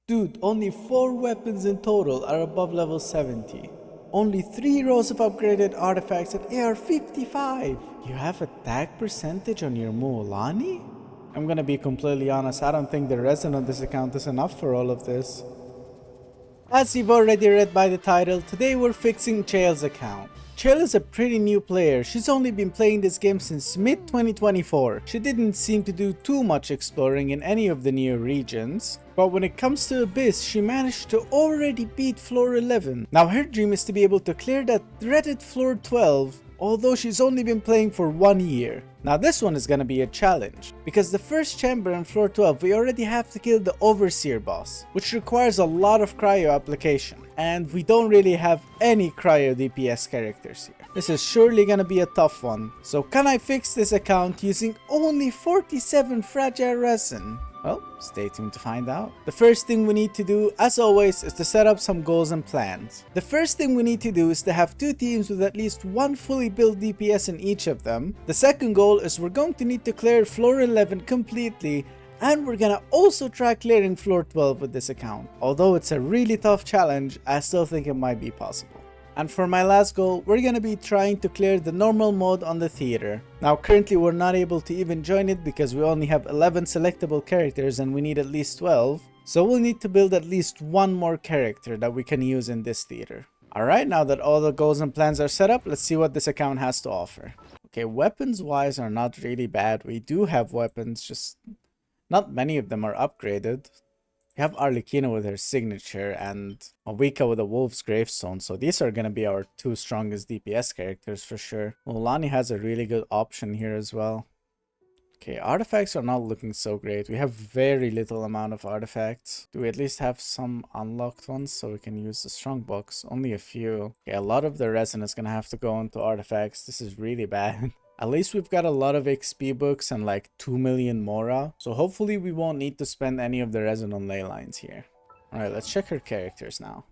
Dude, only 4 weapons in total are above level 70. Only 3 rows of upgraded artifacts at AR 55. You have attack percentage on your mualani? I'm gonna be completely honest, I don't think the resin on this account is enough for all of this. As you've already read by the title, today we're fixing Chael's account. Chael is a pretty new player. She's only been playing this game since mid-2024. She didn't seem to do too much exploring in any of the new regions, but when it comes to Abyss, she managed to already beat floor 11. Now her dream is to be able to clear that dreaded floor 12, although she's only been playing for 1 year. Now this one is gonna be a challenge, because the first chamber in floor 12 we already have to kill the Overseer boss, which requires a lot of cryo application, and we don't really have any cryo DPS characters here. This is surely gonna be a tough one, so can I fix this account using only 47 fragile resin? Well, stay tuned to find out. The first thing we need to do, as always, is to set up some goals and plans. The first thing we need to do is to have 2 teams with at least 1 fully built DPS in each of them. The second goal is we're going to need to clear floor 11 completely, and we're gonna also try clearing floor 12 with this account. Although it's a really tough challenge, I still think it might be possible. And for my last goal, we're gonna be trying to clear the normal mode on the theater. Now currently we're not able to even join it because we only have 11 selectable characters and we need at least 12. So we'll need to build at least 1 more character that we can use in this theater. Alright, now that all the goals and plans are set up, let's see what this account has to offer. Okay, weapons wise are not really bad. We do have weapons, just not many of them are upgraded. We have Arlecchino with her signature and Mavuika with a wolf's gravestone, so these are gonna be our 2 strongest DPS characters for sure. Mualani has a really good option here as well. Okay, artifacts are not looking so great. We have very little amount of artifacts. Do we at least have some unlocked ones so we can use the strong box? Only a few. Okay, a lot of the resin is gonna have to go into artifacts. This is really bad. At least we've got a lot of XP books and like 2 million Mora. So hopefully we won't need to spend any of the resin on ley lines here. Alright, let's check her characters now.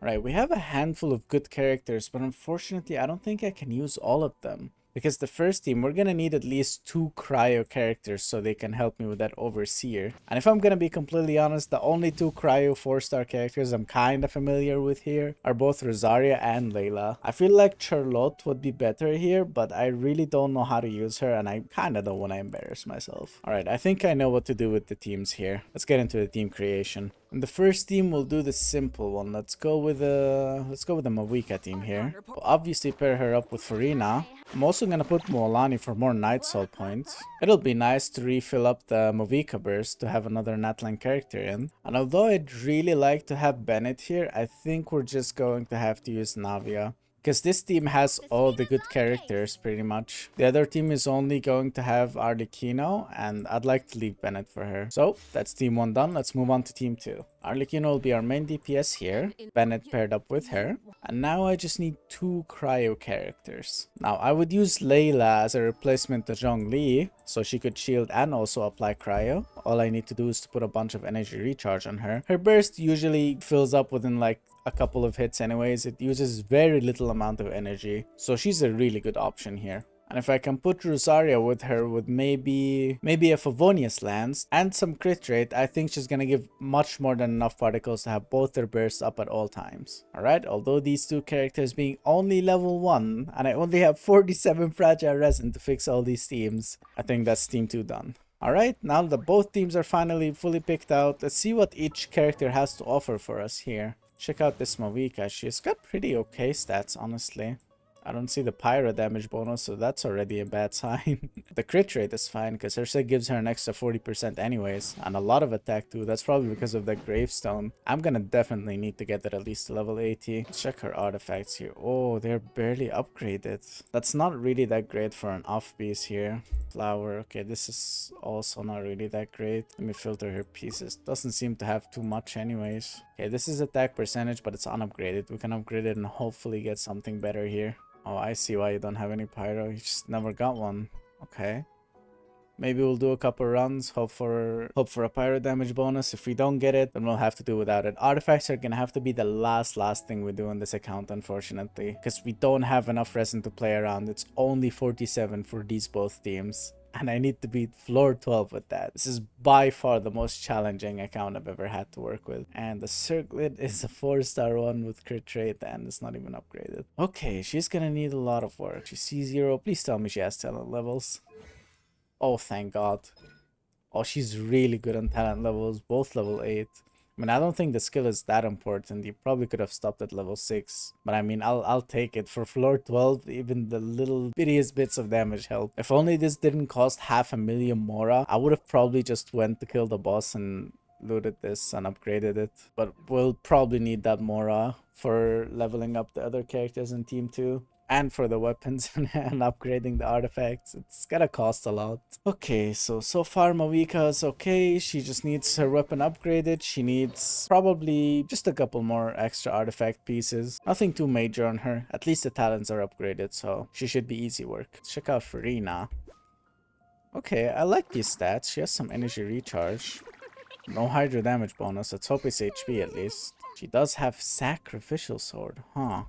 Alright, we have a handful of good characters, but unfortunately I don't think I can use all of them. Because the first team, we're gonna need at least 2 cryo characters so they can help me with that Overseer. And if I'm gonna be completely honest, the only 2 cryo 4-star characters I'm kinda familiar with here are both Rosaria and Layla. I feel like Charlotte would be better here, but I really don't know how to use her and I kinda don't wanna embarrass myself. Alright, I think I know what to do with the teams here. Let's get into the team creation. In the first team, we'll do the simple one. Let's go with the Mavuika team here. We'll obviously pair her up with Farina. I'm also gonna put Mualani for more Night Soul points. It'll be nice to refill up the Mavuika burst to have another Natlan character in. And although I'd really like to have Bennett here, I think we're just going to have to use Navia. Because this team has all the good characters pretty much. The other team is only going to have Arlecchino, and I'd like to leave Bennett for her. So that's team 1 done. Let's move on to team 2. Arlecchino will be our main DPS here. Bennett paired up with her. And now I just need 2 cryo characters. Now I would use Layla as a replacement to Zhongli, so she could shield and also apply cryo. All I need to do is to put a bunch of energy recharge on her. Her burst usually fills up within like a couple of hits anyways. It uses very little amount of energy, so she's a really good option here. And if I can put Rosaria with her with maybe a Favonius Lance and some crit rate, I think she's gonna give much more than enough particles to have both their bursts up at all times. Alright, although these 2 characters being only level 1 and I only have 47 fragile resin to fix all these teams, I think that's team 2 done. Alright, now that both teams are finally fully picked out, let's see what each character has to offer for us here. Check out this Mavuika. She's got pretty okay stats, honestly. I don't see the pyro damage bonus, so that's already a bad sign. The crit rate is fine because her set gives her an extra 40% anyways, and a lot of attack too. That's probably because of that gravestone. I'm gonna definitely need to get that at least to level 80. Let's check her artifacts here. Oh, they're barely upgraded. That's not really that great for an off piece here. Flower. Okay, this is also not really that great. Let me filter her pieces. Doesn't seem to have too much anyways. Okay, this is attack percentage, but it's unupgraded. We can upgrade it and hopefully get something better here. Oh, I see why you don't have any pyro. You just never got one. Okay. Maybe we'll do a couple runs, hope for a pyro damage bonus. If we don't get it, then we'll have to do without it. Artifacts are gonna have to be the last thing we do on this account, unfortunately, because we don't have enough resin to play around. It's only 47 for these both teams. And I need to beat floor 12 with that. This is by far the most challenging account I've ever had to work with. And the circlet is a 4-star one with crit rate and it's not even upgraded. Okay, she's gonna need a lot of work. She's C0. Please tell me she has talent levels. Oh, thank God. Oh, she's really good on talent levels, both level 8. I mean, I don't think the skill is that important. You probably could have stopped at level 6. But I mean, I'll take it. For floor 12, even the little bittiest bits of damage help. If only this didn't cost 500,000 Mora, I would have probably just went to kill the boss and looted this and upgraded it. But we'll probably need that Mora for leveling up the other characters in Team 2. And for the weapons and upgrading the artifacts. It's gonna cost a lot. Okay, so far Mavuika is okay. She just needs her weapon upgraded. She needs probably just a couple more extra artifact pieces. Nothing too major on her. At least the talents are upgraded, so she should be easy work. Let's check out Farina. Okay, I like these stats. She has some energy recharge. No hydro damage bonus. Let's hope it's HP at least. She does have Sacrificial Sword, huh?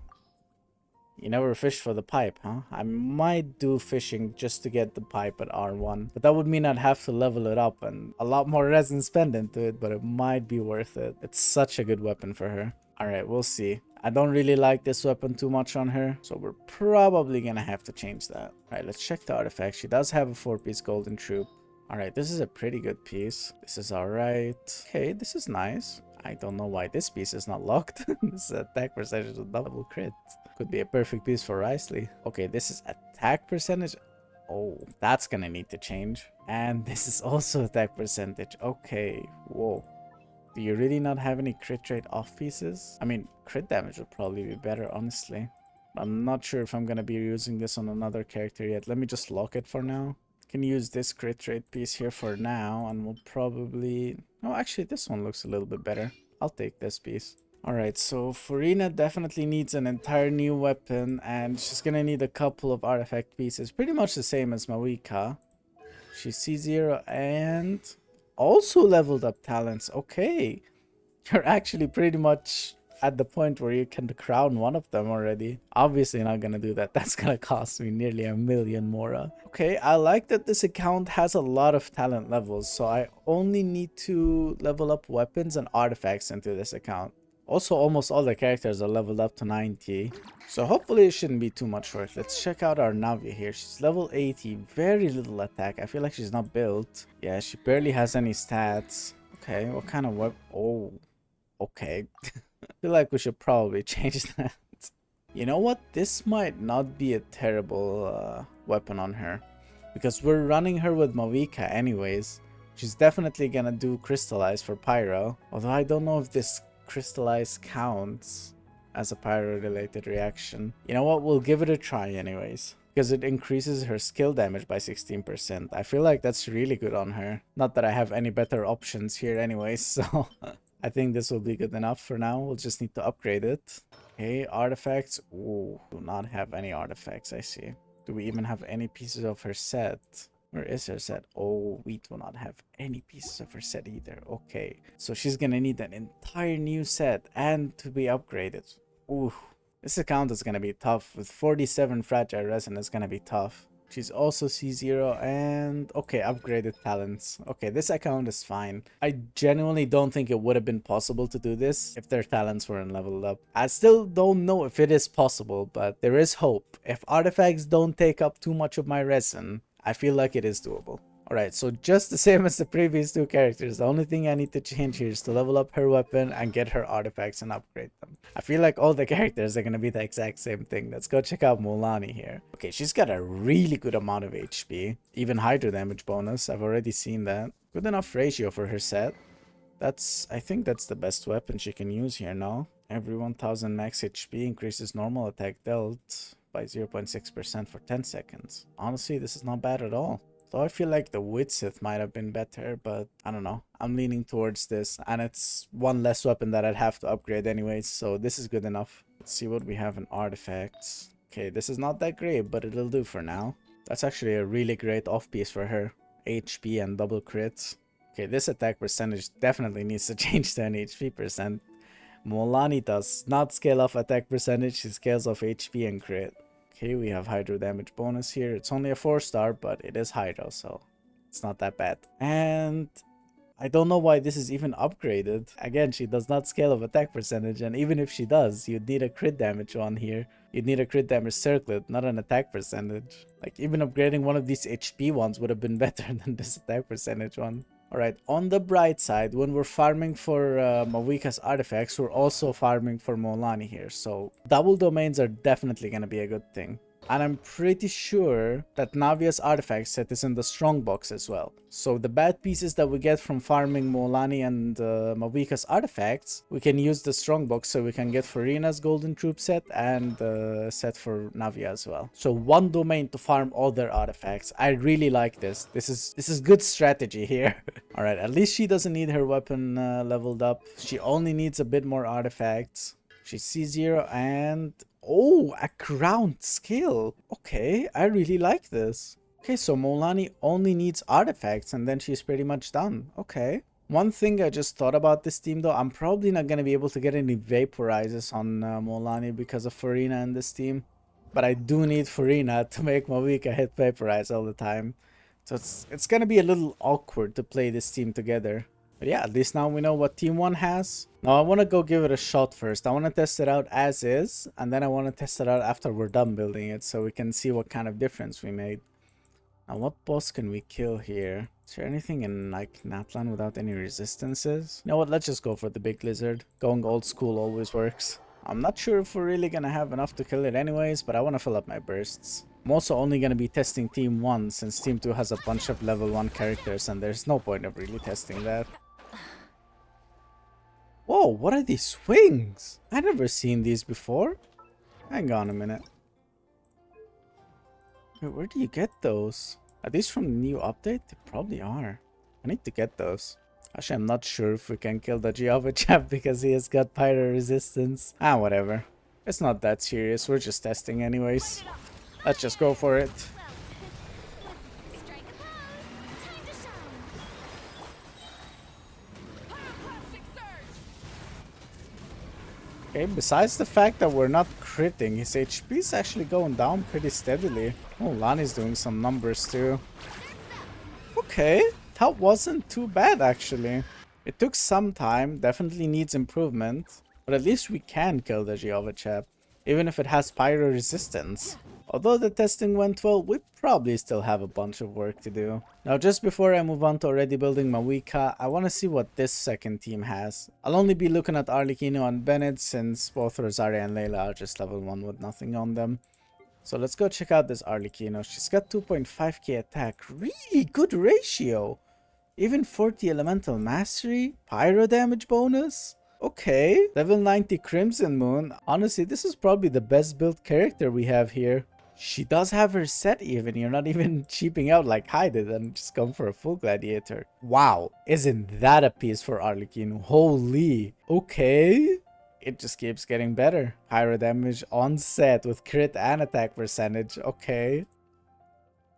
You never fished for the pipe, huh? I might do fishing just to get the pipe at R1. But that would mean I'd have to level it up and a lot more resin spent into it, but it might be worth it. It's such a good weapon for her. Alright, we'll see. I don't really like this weapon too much on her, so we're probably gonna have to change that. Alright, let's check the artifact. She does have a 4-piece golden troop. Alright, this is a pretty good piece. This is alright. Okay, this is nice. I don't know why this piece is not locked. This is attack percentage with double crit. Could be a perfect piece for Risley. Okay, this is attack percentage. Oh, that's gonna need to change. And this is also attack percentage. Okay, whoa. Do you really not have any crit rate off pieces? I mean, crit damage would probably be better, honestly. I'm not sure if I'm gonna be using this on another character yet. Let me just lock it for now. Can use this crit rate piece here for now, and we'll probably... No, actually, this one looks a little bit better. I'll take this piece. Alright, so Farina definitely needs an entire new weapon, and she's gonna need a couple of artifact pieces. Pretty much the same as Mavuika. She's C0 and also leveled up talents. Okay, you're actually pretty much at the point where you can crown one of them already. Obviously not gonna do that. That's gonna cost me nearly 1,000,000 Mora. Okay, I like that this account has a lot of talent levels, so I only need to level up weapons and artifacts into this account. Also, almost all the characters are leveled up to 90. So hopefully it shouldn't be too much work. Let's check out our Navi here. She's level 80. Very little attack. I feel like she's not built. Yeah, she barely has any stats. Okay, what kind of weapon? Oh, okay. I feel like we should probably change that. You know what? This might not be a terrible weapon on her. Because we're running her with Mavuika anyways. She's definitely gonna do Crystallize for Pyro. Although I don't know if this Crystallize counts as a Pyro related reaction. You know what? We'll give it a try anyways. Because it increases her skill damage by 16%. I feel like that's really good on her. Not that I have any better options here anyways, so... I think this will be good enough for now. We'll just need to upgrade it. Okay, artifacts. Ooh, do not have any artifacts, I see. Do we even have any pieces of her set? Where is her set? Oh, we do not have any pieces of her set either. Okay, so she's gonna need an entire new set and to be upgraded. Ooh, this account is gonna be tough. With 47 fragile resin, it's gonna be tough. She's also C0 and... Okay, upgraded talents. Okay, this account is fine. I genuinely don't think it would have been possible to do this if their talents weren't leveled up. I still don't know if it is possible, but there is hope. If artifacts don't take up too much of my resin, I feel like it is doable. Alright, so just the same as the previous two characters, the only thing I need to change here is to level up her weapon and get her artifacts and upgrade them. I feel like all the characters are going to be the exact same thing. Let's go check out Mualani here. Okay, she's got a really good amount of HP. Even hydro damage bonus, I've already seen that. Good enough ratio for her set. I think that's the best weapon she can use here now. Every 1000 max HP increases normal attack dealt by 0.6% for 10 seconds. Honestly, this is not bad at all. So I feel like the Witsith might have been better, but I don't know. I'm leaning towards this, and it's one less weapon that I'd have to upgrade anyways, so this is good enough. Let's see what we have in artifacts. Okay, this is not that great, but it'll do for now. That's actually a really great off piece for her. HP and double crits. Okay, this attack percentage definitely needs to change to an HP percent. Mualani does not scale off attack percentage, she scales off HP and crit. Okay, we have hydro damage bonus here. It's only a 4-star, but it is hydro, so it's not that bad. And I don't know why this is even upgraded. Again, she does not scale of attack percentage, and even if she does, you'd need a crit damage one here. You'd need a crit damage circlet, not an attack percentage. Like, even upgrading one of these HP ones would have been better than this attack percentage one. Alright, on the bright side, when we're farming for Mavuika's artifacts, we're also farming for mualani here. So, double domains are definitely going to be a good thing. And I'm pretty sure that Navia's artifact set is in the strong box as well. So the bad pieces that we get from farming mualani and Mavuika's artifacts, we can use the strong box so we can get Farina's golden troop set and the set for Navia as well. So one domain to farm all their artifacts. I really like this. This is good strategy here. Alright, at least she doesn't need her weapon leveled up. She only needs a bit more artifacts. She's C0 and... oh, a crowned skill. Okay, I really like this. Okay, so mualani only needs artifacts and then she's pretty much done. Okay. One thing I just thought about this team though, I'm probably not going to be able to get any vaporizes on mualani because of Farina in this team. But I do need Farina to make Mavuika hit vaporize all the time. So it's going to be a little awkward to play this team together. But yeah, at least now we know what Team 1 has. Now I want to go give it a shot first. I want to test it out as is. And then I want to test it out after we're done building it. So we can see what kind of difference we made. Now what boss can we kill here? Is there anything in like Natlan without any resistances? You know what, let's just go for the big lizard. Going old school always works. I'm not sure if we're really going to have enough to kill it anyways. But I want to fill up my bursts. I'm also only going to be testing Team 1 since Team 2 has a bunch of level 1 characters. And there's no point of really testing that. Whoa, what are these wings? I've never seen these before. Hang on a minute. Wait, where do you get those? Are these from the new update? They probably are. I need to get those. Actually, I'm not sure if we can kill the Giova chap because he has got pyro resistance. Ah, whatever. It's not that serious. We're just testing anyways. Let's just go for it. Okay, besides the fact that we're not critting, his HP is actually going down pretty steadily. Oh, Lani's doing some numbers too. Okay, that wasn't too bad actually. It took some time, definitely needs improvement, but at least we can kill the Giova chap, even if it has pyro resistance. Although the testing went well, we probably still have a bunch of work to do. Now just before I move on to already building Mavuika, I want to see what this second team has. I'll only be looking at Arlecchino and Bennett since both Rosaria and Layla are just level 1 with nothing on them. So let's go check out this Arlecchino. She's got 2.5k attack, really good ratio. Even 40 elemental mastery, pyro damage bonus. Okay, level 90 Crimson Moon. Honestly, this is probably the best built character we have here. She does have her set even. You're not even cheaping out like I did and just come for a full gladiator. Wow, isn't that a piece for Arlecchino? Holy. Okay. It just keeps getting better. Pyro damage on set with crit and attack percentage. Okay.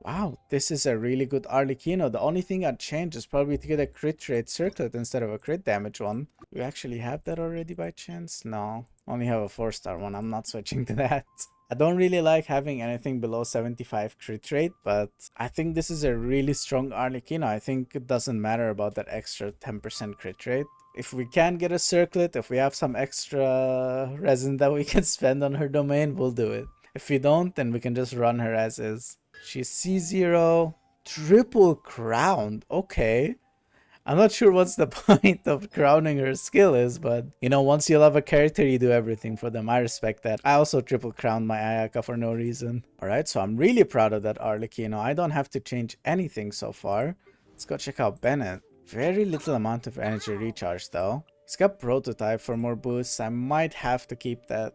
Wow, this is a really good Arlecchino. The only thing I'd change is probably to get a crit rate circlet instead of a crit damage one. Do we actually have that already by chance? No. Only have a 4-star one. I'm not switching to that. I don't really like having anything below 75 crit rate, but I think this is a really strong Arlecchino. I think it doesn't matter about that extra 10% crit rate. If we can get a circlet, if we have some extra resin that we can spend on her domain, we'll do it. If we don't, then we can just run her as is. She's C0, triple crowned. Okay. I'm not sure what's the point of crowning her skill is, but you know, once you love a character, you do everything for them. I respect that. I also triple crowned my Ayaka for no reason. Alright, so I'm really proud of that Arlecchino. I don't have to change anything so far. Let's go check out Bennett. Very little amount of energy recharge though. He's got prototype for more boosts. I might have to keep that.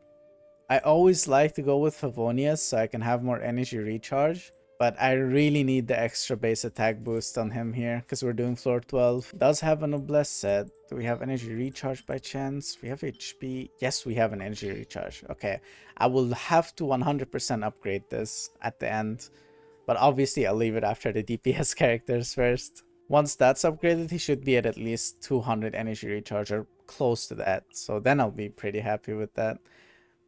I always like to go with Favonius so I can have more energy recharge. But I really need the extra base attack boost on him here because we're doing floor 12. Does have a noblesse set. Do we have energy recharge by chance? We have HP. Yes, we have an energy recharge. Okay, I will have to 100% upgrade this at the end. But obviously I'll leave it after the DPS characters first. Once that's upgraded, he should be at least 200 energy recharge or close to that. So then I'll be pretty happy with that.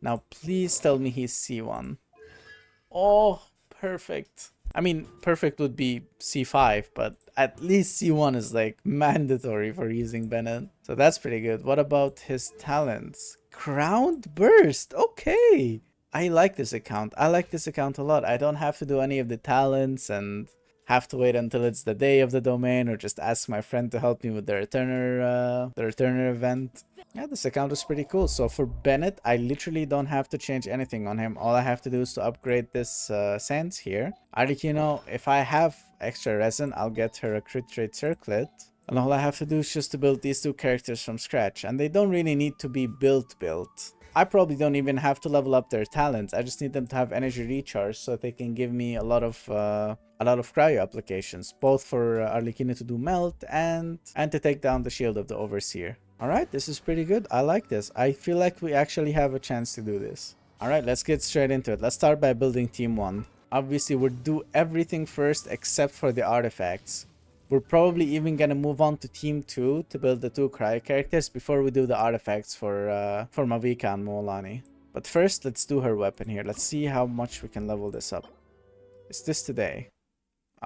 Now please tell me he's C1. Oh, perfect. I mean, perfect would be C5, but at least C1 is like mandatory for using Bennett. So that's pretty good. What about his talents? Crowned Burst. Okay. I like this account. I like this account a lot. I don't have to do any of the talents and have to wait until it's the day of the domain or just ask my friend to help me with the returner event. Yeah, this account is pretty cool. So for Bennett, I literally don't have to change anything on him. All I have to do is to upgrade this Sands here. Arlecchino, if I have extra resin, I'll get her a crit rate circlet. And all I have to do is just to build these two characters from scratch. And they don't really need to be built. I probably don't even have to level up their talents. I just need them to have energy recharge so that they can give me a lot of cryo applications, both for Arlecchino to do melt and to take down the shield of the Overseer. Alright, this is pretty good. I like this. I feel like we actually have a chance to do this. Alright, let's get straight into it. Let's start by building Team 1. Obviously, we'll do everything first except for the artifacts. We're probably even gonna move on to Team 2 to build the 2 cryo characters before we do the artifacts for Mavuika and mualani. But first, let's do her weapon here. Let's see how much we can level this up. Is this today?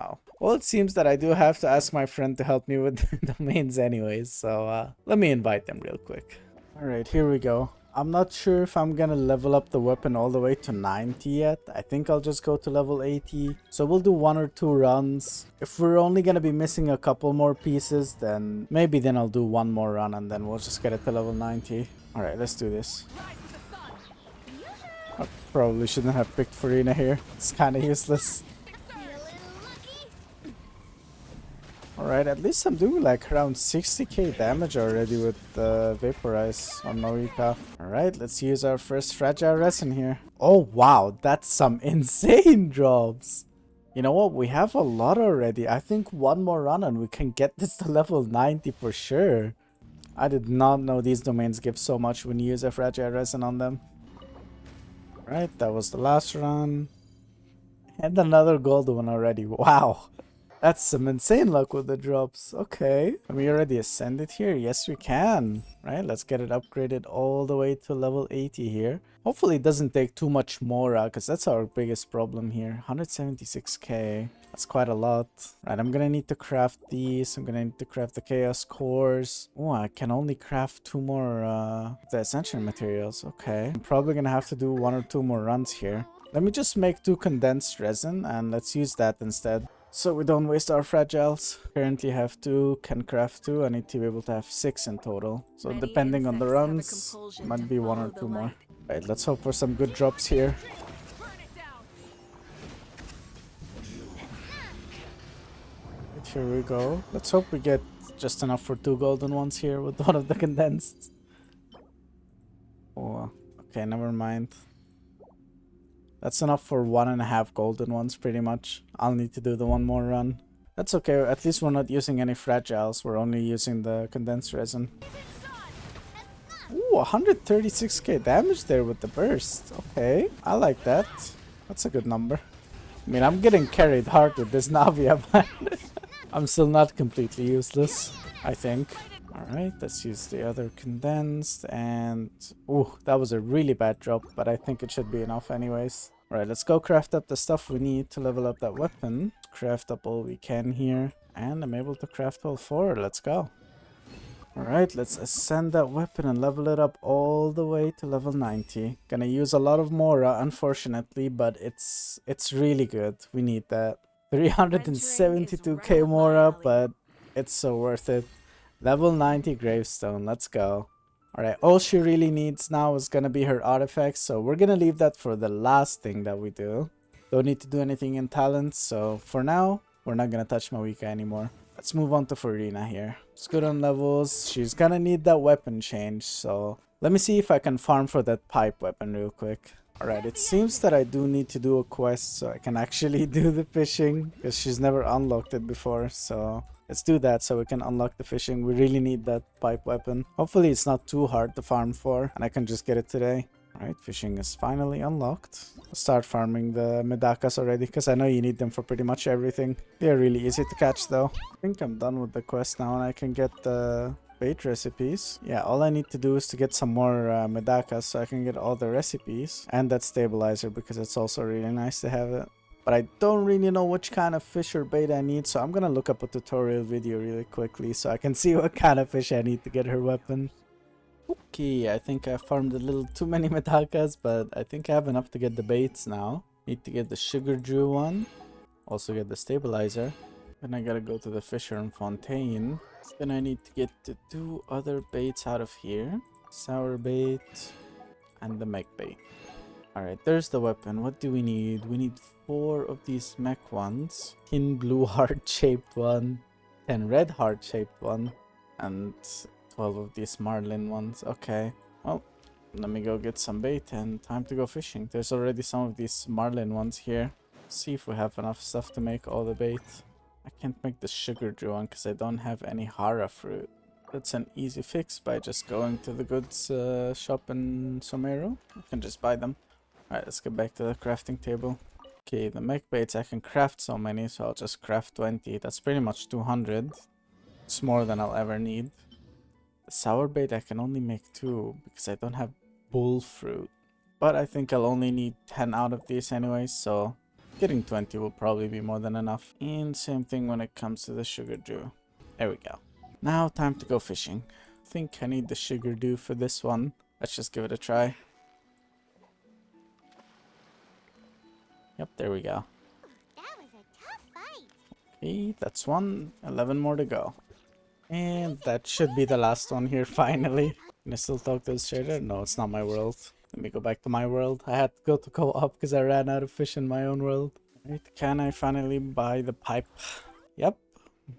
Oh. Well, it seems that I do have to ask my friend to help me with the domains anyways, so let me invite them real quick. Alright, here we go. I'm not sure if I'm gonna level up the weapon all the way to 90 yet. I think I'll just go to level 80. So we'll do 1 or 2 runs. If we're only gonna be missing a couple more pieces, then maybe then I'll do 1 more run and then we'll just get it to level 90. Alright, let's do this. I probably shouldn't have picked Farina here. It's kinda useless. Alright, at least I'm doing like around 60k damage already with Vaporize on mavuika. Alright, let's use our first Fragile Resin here. Oh wow, that's some insane drops. You know what, we have a lot already. I think 1 more run and we can get this to level 90 for sure. I did not know these domains give so much when you use a Fragile Resin on them. Alright, that was the last run. And another gold one already, wow. That's some insane luck with the drops. Okay. Can we already ascend it here? Yes, we can. Right, let's get it upgraded all the way to level 80 here. Hopefully it doesn't take too much more, because that's our biggest problem here. 176k. That's quite a lot. Right, I'm gonna need to craft these. I'm gonna need to craft the chaos cores. Oh, I can only craft 2 more the ascension materials. Okay. I'm probably gonna have to do 1 or 2 more runs here. Let me just make 2 condensed resin and let's use that instead. So we don't waste our fragiles. Currently have 2, can craft 2. I need to be able to have 6 in total. So depending on the runs, might be 1 or 2 more. Right, let's hope for some good drops here. Right, here we go. Let's hope we get just enough for 2 golden ones here with one of the condensed. Oh, okay, never mind. That's enough for 1.5 golden ones, pretty much. I'll need to do the 1 more run. That's okay, at least we're not using any fragiles. We're only using the condensed resin. Ooh, 136k damage there with the burst. Okay, I like that. That's a good number. I mean, I'm getting carried hard with this Navia, but I'm still not completely useless, I think. Alright, let's use the other condensed and... Ooh, that was a really bad drop, but I think it should be enough anyways. Alright, let's go craft up the stuff we need to level up that weapon. Craft up all we can here. And I'm able to craft all 4. Let's go. Alright, let's ascend that weapon and level it up all the way to level 90. Gonna use a lot of Mora, unfortunately, but it's really good. We need that. 372k Mora, but it's so worth it. Level 90 gravestone, let's go. Alright, all she really needs now is gonna be her artifacts, so we're gonna leave that for the last thing that we do. Don't need to do anything in talents, so for now, we're not gonna touch mavuika anymore. Let's move on to Farina here. It's good on levels. She's gonna need that weapon change, so let me see if I can farm for that pipe weapon real quick. Alright, it seems that I do need to do a quest so I can actually do the fishing, because she's never unlocked it before, so... Let's do that so we can unlock the fishing. We really need that pipe weapon. Hopefully it's not too hard to farm for and I can just get it today. Alright, fishing is finally unlocked. I'll start farming the medakas already because I know you need them for pretty much everything. They're really easy to catch though. I think I'm done with the quest now and I can get the bait recipes. Yeah, all I need to do is to get some more medakas so I can get all the recipes. And that stabilizer because it's also really nice to have it. But I don't really know which kind of fish or bait I need, so I'm gonna look up a tutorial video really quickly so I can see what kind of fish I need to get her weapon. Okay, I think I farmed a little too many medakas, but I think I have enough to get the baits now. Need to get the sugar Jew one, also get the stabilizer. Then I gotta go to the Fisher and Fontaine. Then I need to get the 2 other baits out of here. Sour bait and the mech bait. Alright, there's the weapon. What do we need? We need 4 of these mech ones. 10 blue heart-shaped one. 10 red heart-shaped one. And 12 of these marlin ones. Okay. Well, let me go get some bait and time to go fishing. There's already some of these marlin ones here. See if we have enough stuff to make all the bait. I can't make the sugar Jew one because I don't have any Hara fruit. That's an easy fix by just going to the goods shop in Somero. You can just buy them. Alright, let's get back to the crafting table. Okay, the mech baits, I can craft so many, so I'll just craft 20. That's pretty much 200. It's more than I'll ever need. The sour bait, I can only make 2 because I don't have bull fruit. But I think I'll only need 10 out of these anyways, so getting 20 will probably be more than enough. And same thing when it comes to the sugar Jew. There we go. Now time to go fishing. I think I need the sugar Jew for this one. Let's just give it a try. Yep, there we go. That was a tough fight. Okay, that's one. 11 more to go. And that should be the last one here, finally. Can I still talk to this trader? No, it's not my world. Let me go back to my world. I had to go to co-op because I ran out of fish in my own world. Right, can I finally buy the pipe? Yep,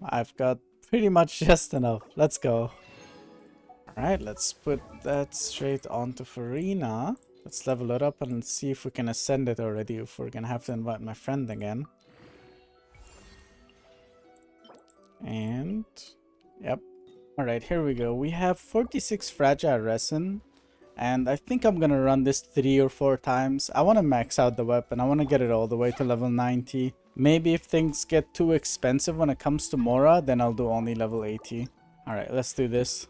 I've got pretty much just enough. Let's go. Alright, let's put that straight onto Farina. Let's level it up and see if we can ascend it already, if we're gonna have to invite my friend again. And yep. Alright, here we go. We have 46 fragile resin. And I think I'm gonna run this 3 or 4 times. I want to max out the weapon. I want to get it all the way to level 90. Maybe if things get too expensive when it comes to Mora, then I'll do only level 80. Alright, let's do this.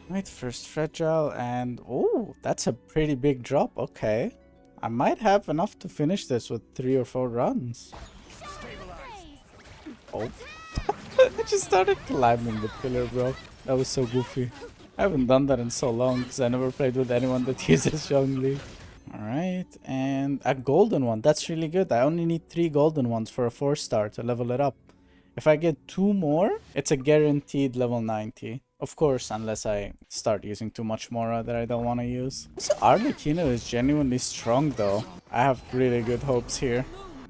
Right, first fragile, and oh, that's a pretty big drop. Okay, I might have enough to finish this with 3 or 4 runs. Oh, I just started climbing the pillar, bro. That was so goofy. I haven't done that in so long because I never played with anyone that uses Zhongli. Alright, and a golden one. That's really good. I only need 3 golden ones for a 4-star to level it up. If I get 2 more, it's a guaranteed level 90. Of course, unless I start using too much Mora that I don't want to use. This Arlecchino is genuinely strong though. I have really good hopes here.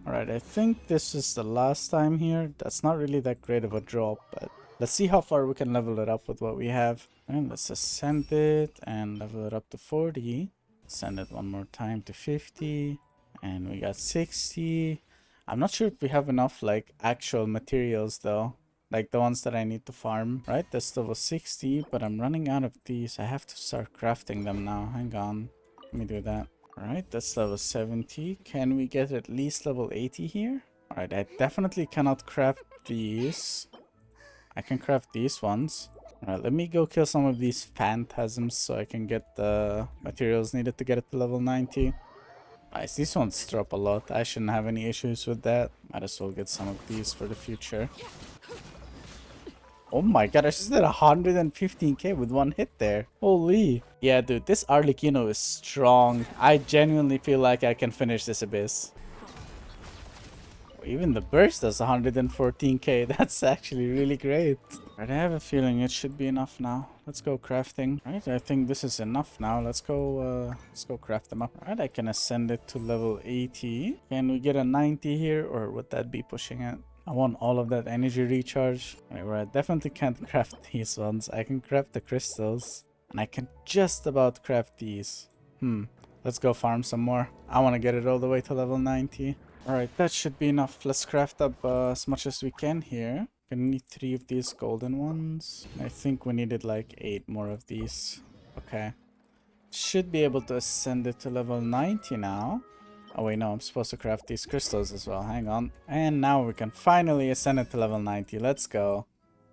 Alright, I think this is the last time here. That's not really that great of a drop, but let's see how far we can level it up with what we have. And let's ascend it and level it up to 40. Send it one more time to 50. And we got 60. I'm not sure if we have enough like actual materials though. Like the ones that I need to farm. Right, that's level 60, but I'm running out of these. I have to start crafting them now. Hang on. Let me do that. Alright, that's level 70. Can we get at least level 80 here? Alright, I definitely cannot craft these. I can craft these ones. Alright, let me go kill some of these phantasms so I can get the materials needed to get it to level 90. Nice, these ones drop a lot. I shouldn't have any issues with that. Might as well get some of these for the future. Oh my god, I just did 115k with one hit there. Holy. Yeah, dude, this Arlecchino is strong. I genuinely feel like I can finish this abyss. Even the burst does 114k. That's actually really great. Right, I have a feeling it should be enough now. Let's go crafting. Right, I think this is enough now. Let's go craft them up. Right, I can ascend it to level 80. Can we get a 90 here, or would that be pushing it? I want all of that energy recharge. Anyway, I definitely can't craft these ones. I can craft the crystals. And I can just about craft these. Let's go farm some more. I want to get it all the way to level 90. Alright, that should be enough. Let's craft up as much as we can here. Gonna need 3 of these golden ones. I think we needed like 8 more of these. Okay. Should be able to ascend it to level 90 now. Oh wait, no, I'm supposed to craft these crystals as well. Hang on. And now we can finally ascend it to level 90. Let's go.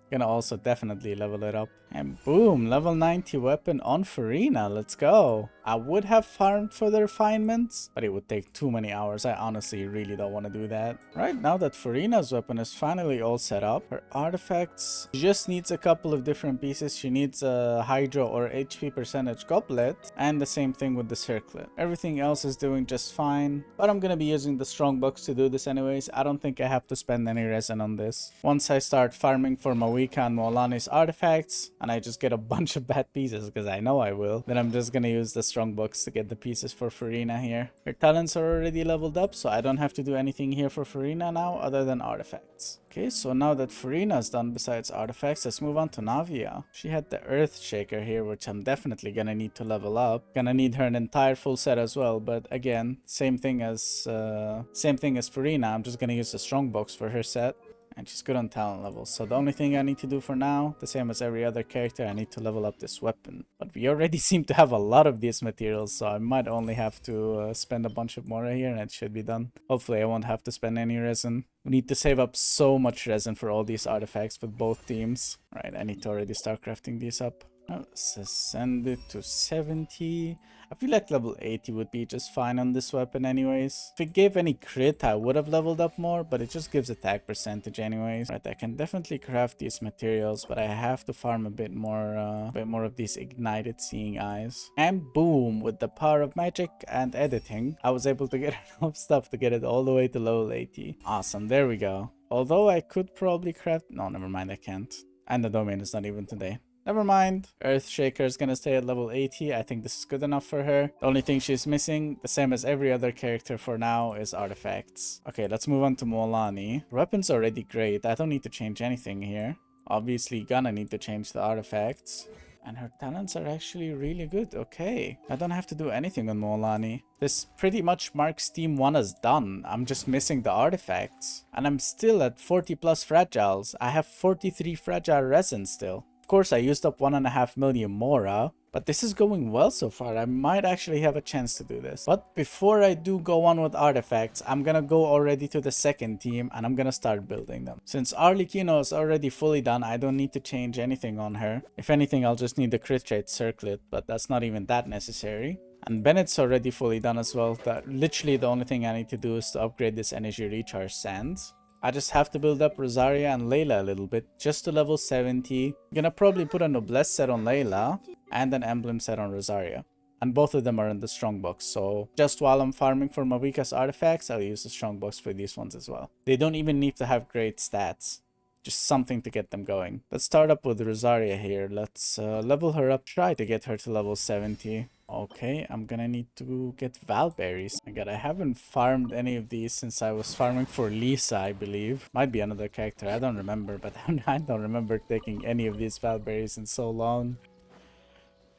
Gonna also definitely level it up. And boom, level 90 weapon on Farina. Let's go. I would have farmed for the refinements, but it would take too many hours. I honestly really don't want to do that. Right now that Farina's weapon is finally all set up, her artifacts, she just needs a couple of different pieces. She needs a Hydro or HP percentage goblet, and the same thing with the circlet. Everything else is doing just fine, but I'm gonna be using the strongbox to do this anyways. I don't think I have to spend any resin on this. Once I start farming for mavuika and mualani's artifacts, and I just get a bunch of bad pieces, because I know I will, then I'm just gonna use the strongbox to get the pieces for Farina here. Her talents are already leveled up, so I don't have to do anything here for Farina now other than artifacts. Okay, so now that Farina's done besides artifacts, let's move on to Navia. She had the Earth Shaker here, which I'm definitely gonna need to level up. Gonna need her an entire full set as well, but again, same thing as Farina. I'm just gonna use the strongbox for her set. And she's good on talent levels. So the only thing I need to do for now, the same as every other character, I need to level up this weapon. But we already seem to have a lot of these materials, so I might only have to spend a bunch of more here and it should be done. Hopefully I won't have to spend any resin. We need to save up so much resin for all these artifacts with both teams. Right, I need to already start crafting these up. Let's ascend it to 70. I feel like level 80 would be just fine on this weapon anyways. If it gave any crit, I would have leveled up more, but it just gives attack percentage anyways. Right, I can definitely craft these materials, but I have to farm a bit more of these ignited seeing eyes. And boom, with the power of magic and editing, I was able to get enough stuff to get it all the way to level 80. Awesome, there we go. Although I could probably craft... No, never mind, I can't. And the domain is not even today. Never mind. Earthshaker is gonna stay at level 80. I think this is good enough for her. The only thing she's missing, the same as every other character for now, is artifacts. Okay, let's move on to mualani. Weapon's already great. I don't need to change anything here. Obviously, gonna need to change the artifacts. And her talents are actually really good. Okay. I don't have to do anything on mualani. This pretty much marks Team 1 as done. I'm just missing the artifacts. And I'm still at 40 plus fragiles. I have 43 fragile resin still. Of course, I used up 1.5 million more, but this is going well so far. I might actually have a chance to do this. But before I do go on with artifacts, I'm gonna go already to the second team and I'm gonna start building them. Since Arlecchino is already fully done, I don't need to change anything on her. If anything, I'll just need the crit rate circlet, but that's not even that necessary. And Bennett's already fully done as well. Literally the only thing I need to do is to upgrade this energy recharge sands. I just have to build up Rosaria and Layla a little bit, just to level 70. Gonna probably put a Noblesse set on Layla, and an Emblem set on Rosaria. And both of them are in the strongbox, so just while I'm farming for Mavuika's artifacts, I'll use the strongbox for these ones as well. They don't even need to have great stats. Just something to get them going. Let's start up with Rosaria here. Let's level her up, try to get her to level 70. Okay, I'm gonna need to get Valberries. My god, I haven't farmed any of these since I was farming for Lisa, I believe. Might be another character, I don't remember, but I don't remember taking any of these Valberries in so long.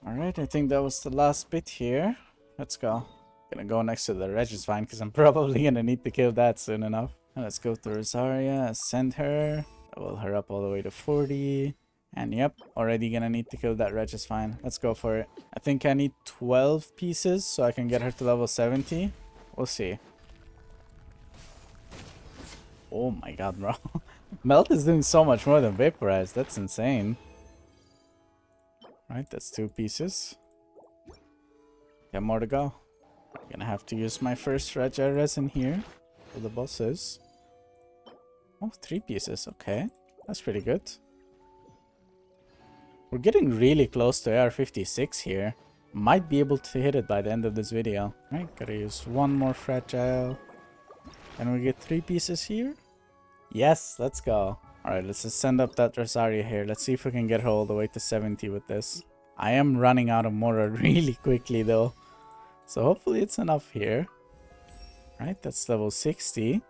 Alright, I think that was the last bit here. Let's go. Gonna go next to the Regis Vine because I'm probably gonna need to kill that soon enough. And let's go to Rosaria, ascend her. Level her up all the way to 40. And yep, already gonna need to kill that Regis Vine. Let's go for it. I think I need 12 pieces so I can get her to level 70. We'll see. Oh my god, bro. Melt is doing so much more than Vaporize. That's insane. Right, that's 2 pieces. Got more to go. Gonna have to use my first fragile resin here for the bosses. Oh, 3 pieces. Okay, that's pretty good. We're getting really close to AR-56 here. Might be able to hit it by the end of this video. Right, gotta use 1 more fragile. Can we get 3 pieces here? Yes, let's go. Alright, let's just send up that Rosaria here. Let's see if we can get her all the way to 70 with this. I am running out of Mora really quickly though. So hopefully it's enough here. Right, that's level 60.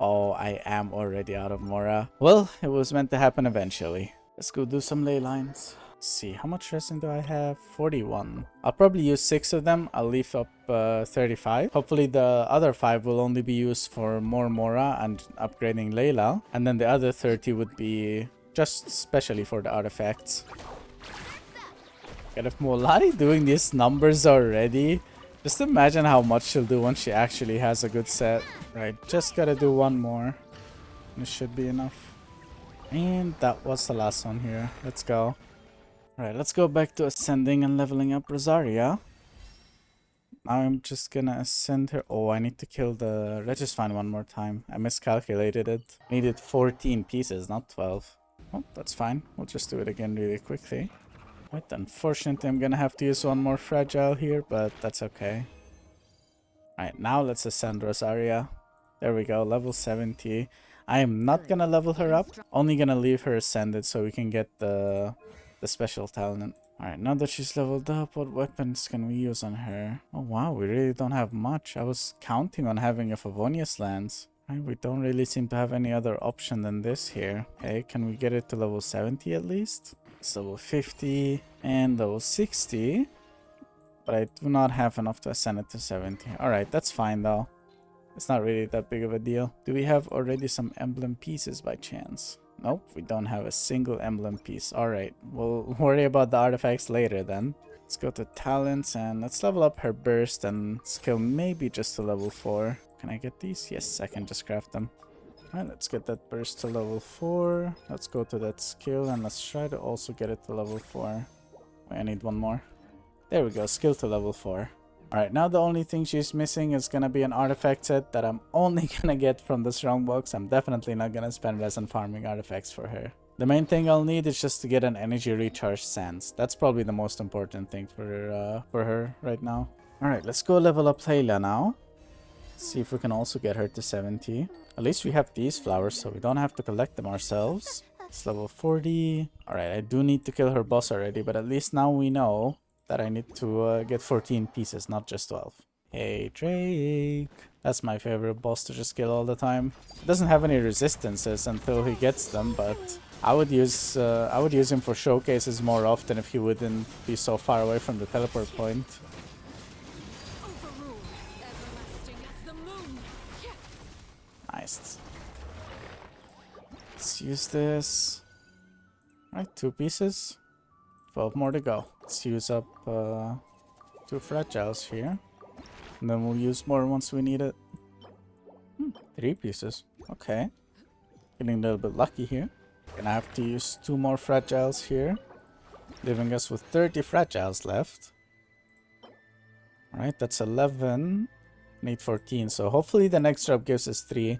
Oh, I am already out of Mora. Well, it was meant to happen eventually. Let's go do some ley lines. Let's see, how much resin do I have? 41. I'll probably use 6 of them. I'll leave up 35. Hopefully the other 5 will only be used for more Mora and upgrading Layla. And then the other 30 would be just specially for the artifacts. And if mualani doing these numbers already, just imagine how much she'll do once she actually has a good set. Right, just gotta do one more. This should be enough. And that was the last one here. Let's go. Alright, let's go back to ascending and leveling up Rosaria. Now I'm just gonna ascend her. Oh, I need to kill the Regisfine one more time. I miscalculated it. Needed 14 pieces, not 12. Oh, that's fine. We'll just do it again really quickly. Right, unfortunately I'm gonna have to use one more fragile here, but that's okay. Alright, now let's ascend Rosaria. There we go, level 70. I am not gonna level her up, only gonna leave her ascended so we can get the special talent. Alright, now that she's leveled up, what weapons can we use on her? Oh wow, we really don't have much. I was counting on having a Favonius Lance. Right, we don't really seem to have any other option than this here. Okay, can we get it to level 70 at least? It's level 50 and level 60. But I do not have enough to ascend it to 70. Alright, that's fine though. It's not really that big of a deal. Do we have already some emblem pieces by chance? Nope, we don't have a single emblem piece. Alright, we'll worry about the artifacts later then. Let's go to talents and let's level up her burst and skill maybe just to level 4. Can I get these? Yes, I can just craft them. Alright, let's get that burst to level 4. Let's go to that skill and let's try to also get it to level 4. Wait, I need one more. There we go, skill to level 4. Alright, now the only thing she's missing is gonna be an artifact set that I'm only gonna get from the strong box. I'm definitely not gonna spend resin farming artifacts for her. The main thing I'll need is just to get an energy recharge sands. That's probably the most important thing for her right now. Alright, let's go level up Layla now. See if we can also get her to 70. At least we have these flowers so we don't have to collect them ourselves. It's level 40. Alright, I do need to kill her boss already, but at least now we know that I need to get 14 pieces, not just 12. Hey, Drake. That's my favorite boss to just kill all the time. It doesn't have any resistances until he gets them, but I would use him for showcases more often if he wouldn't be so far away from the teleport point. Nice. Let's use this. Alright, 2 pieces. 12 more to go. Let's use up 2 fragiles here. And then we'll use more once we need it. 3 pieces. Okay. Getting a little bit lucky here. Gonna have to use 2 more fragiles here. Leaving us with 30 fragiles left. Alright, that's 11. Need 14. So hopefully the next drop gives us 3.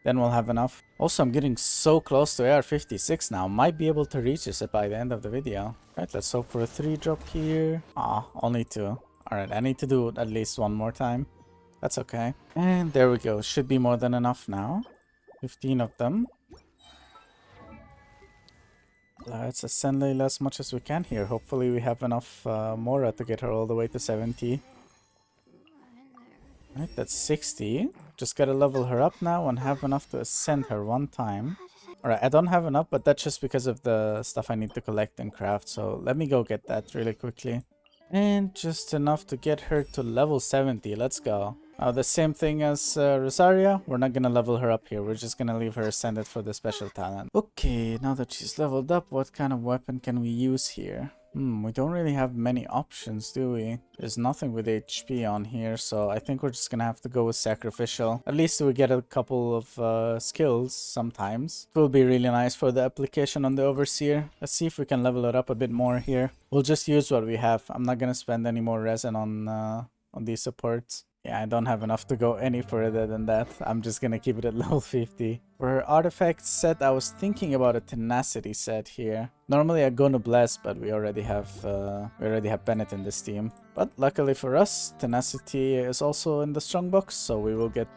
Then we'll have enough. Also, I'm getting so close to AR56 now. Might be able to reach this by the end of the video. Right, let's hope for a 3 drop here. Only 2. Alright, I need to do it at least one more time. That's okay. And there we go. Should be more than enough now. 15 of them. Let's ascend Layla as much as we can here. Hopefully we have enough Mora to get her all the way to 70. Right, that's 60. Just gotta level her up now and have enough to ascend her one time. Alright, I don't have enough, but that's just because of the stuff I need to collect and craft. So let me go get that really quickly. And just enough to get her to level 70. Let's go. The same thing as Rosaria. We're not gonna level her up here. We're just gonna leave her ascended for the special talent. Okay, now that she's leveled up, what kind of weapon can we use here? We don't really have many options, do we? There's nothing with HP on here, so I think we're just gonna have to go with Sacrificial. At least we get a couple of skills sometimes. It will be really nice for the application on the Overseer. Let's see if we can level it up a bit more here. We'll just use what we have. I'm not gonna spend any more resin on these supports. Yeah, I don't have enough to go any further than that. I'm just gonna keep it at level 50. For her artifact set, I was thinking about a tenacity set here. Normally I go Noblesse, but we already have Bennett in this team. But luckily for us, tenacity is also in the strong box, so we will get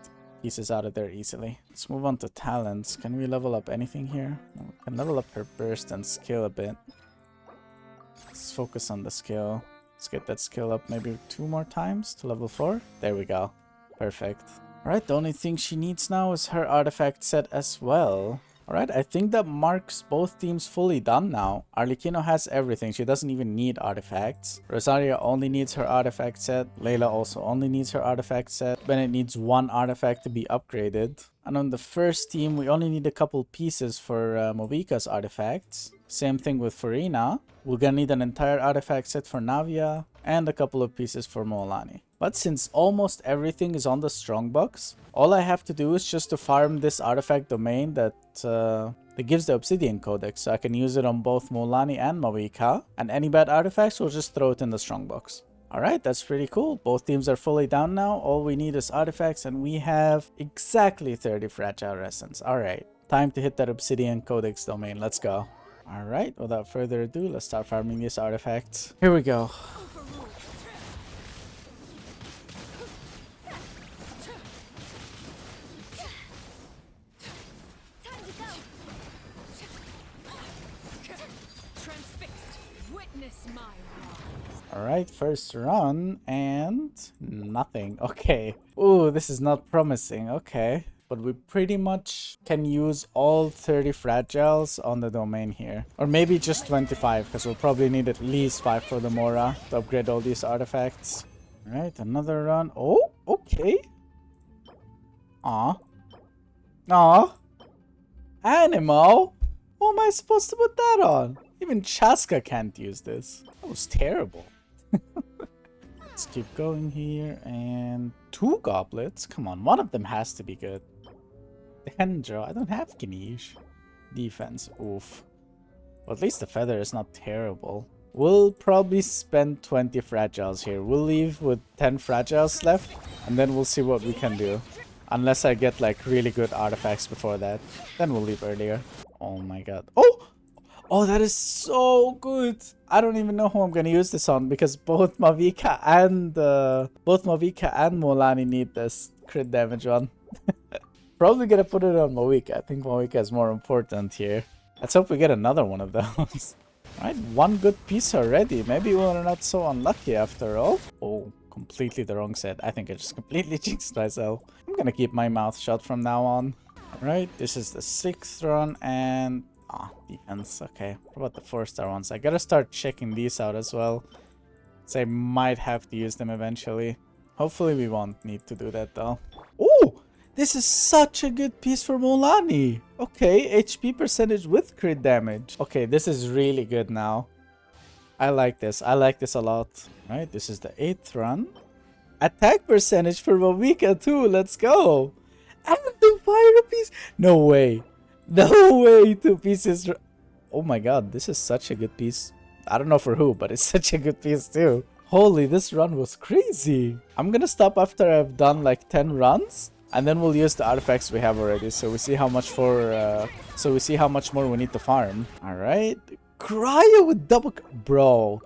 pieces out of there easily. Let's move on to talents. Can we level up anything here? We can level up her burst and skill a bit. Let's focus on the skill. Let's get that skill up maybe 2 more times to level 4. There we go. Perfect. Alright, the only thing she needs now is her artifact set as well. Alright, I think that marks both teams fully done now. Arlecchino has everything. She doesn't even need artifacts. Rosaria only needs her artifact set. Layla also only needs her artifact set. Bennett needs one artifact to be upgraded. And on the first team, we only need a couple pieces for Mavuika's artifacts. Same thing with Farina. We're gonna need an entire artifact set for Navia and a couple of pieces for Mualani. But since almost everything is on the strongbox, all I have to do is just to farm this artifact domain that gives the Obsidian Codex, so I can use it on both Mualani and Mavuika. And any bad artifacts, we'll just throw it in the strongbox. Alright, that's pretty cool. Both teams are fully down now. All we need is artifacts, and we have exactly 30 fragile resins. Alright, time to hit that Obsidian Codex domain. Let's go. Alright, without further ado, let's start farming these artifacts. Here we go. Alright, first run, and nothing. Okay. Ooh, this is not promising. Okay. But we pretty much can use all 30 fragiles on the domain here. Or maybe just 25, because we'll probably need at least 5 for the Mora to upgrade all these artifacts. Alright, another run. Oh, okay. Aw. Aw. Animo? What am I supposed to put that on? Even Chaska can't use this. That was terrible. Let's keep going here. And 2 goblets? Come on, one of them has to be good. Dendro, I don't have Ganesh. Defense, oof. Well, at least the feather is not terrible. We'll probably spend 20 fragiles here. We'll leave with 10 fragiles left, and then we'll see what we can do. Unless I get like really good artifacts before that. Then we'll leave earlier. Oh my god. Oh! Oh, that is so good. I don't even know who I'm gonna use this on because both Mavuika and Mualani need this crit damage one. Probably gonna put it on Mavuika. I think Mavuika is more important here. Let's hope we get another one of those. Alright, one good piece already. Maybe we're not so unlucky after all. Oh, completely the wrong set. I think I just completely jinxed myself. I'm gonna keep my mouth shut from now on. Alright, this is the 6th run and... ah, defense. Okay, what about the 4-star ones? I gotta start checking these out as well. So I might have to use them eventually. Hopefully we won't need to do that though. Oh! This is such a good piece for Mualani. Okay, HP percentage with crit damage. Okay, this is really good now. I like this. I like this a lot. Alright, this is the 8th run. Attack percentage for Mavuika too. Let's go. And the fire piece. No way. No way. 2 pieces. Oh my god, this is such a good piece. I don't know for who, but it's such a good piece too. Holy, this run was crazy. I'm gonna stop after I've done like 10 runs. And then we'll use the artifacts we have already, so we see how much more we need to farm. All right, Cryo with double, bro.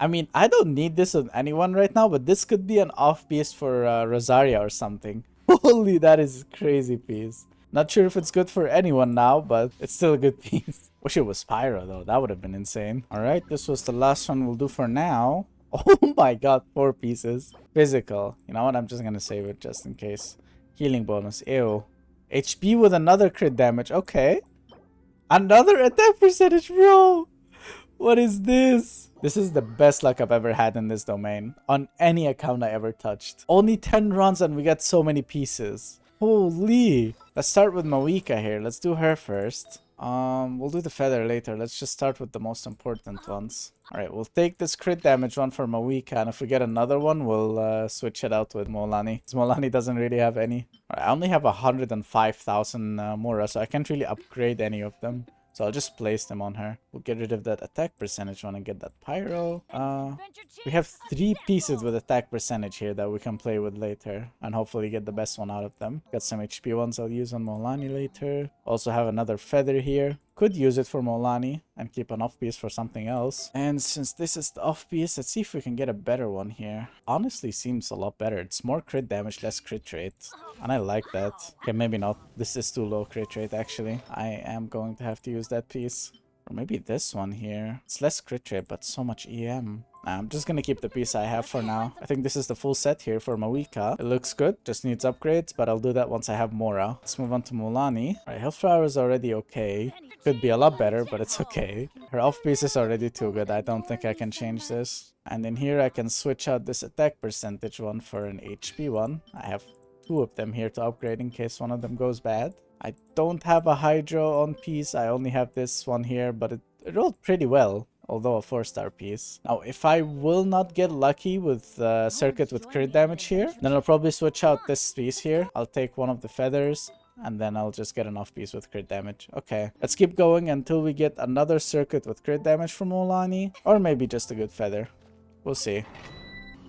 I mean, I don't need this on anyone right now, but this could be an off piece for Rosaria or something. Holy, that is a crazy piece. Not sure if it's good for anyone now, but it's still a good piece. Wish it was Pyro though. That would have been insane. All right, this was the last one we'll do for now. Oh my god, 4 pieces. Physical. You know what? I'm just gonna save it just in case. Healing bonus. Ew. HP with another crit damage. Okay. Another attack percentage, bro. What is this? This is the best luck I've ever had in this domain. On any account I ever touched. Only 10 runs and we got so many pieces. Holy. Let's start with Mavuika here. Let's do her first. We'll do the feather later. Let's just start with the most important ones. Alright, we'll take this crit damage one for Mavuika, and if we get another one, we'll switch it out with Mualani. Because Mualani doesn't really have any. Alright, I only have 105,000 Mora, so I can't really upgrade any of them. So I'll just place them on her. We'll get rid of that attack percentage one and get that Pyro. We have 3 pieces with attack percentage here that we can play with later. And hopefully get the best one out of them. Got some HP ones I'll use on Mualani later. Also have another feather here. Could use it for Mualani and keep an off piece for something else. And since this is the off piece, let's see if we can get a better one here. Honestly seems a lot better. It's more crit damage, less crit rate. And I like that. Okay, maybe not. This is too low crit rate actually. I am going to have to use that piece. Or maybe this one here. It's less crit rate, but so much EM. I'm just gonna keep the piece I have for now. I think this is the full set here for Mavuika. It looks good, just needs upgrades, but I'll do that once I have Mora. Let's move on to Mualani. Alright, Health Flower is already okay. Could be a lot better, but it's okay. Her off piece is already too good. I don't think I can change this. And in here I can switch out this attack percentage one for an HP one. I have two of them here to upgrade in case one of them goes bad. I don't have a Hydro on piece. I only have this one here, but it rolled pretty well. Although a 4-star piece. Now, if I will not get lucky with Circuit with crit damage here, then I'll probably switch out this piece here. I'll take one of the feathers, and then I'll just get an off piece with crit damage. Okay, let's keep going until we get another Circuit with crit damage from Mualani, or maybe just a good feather. We'll see.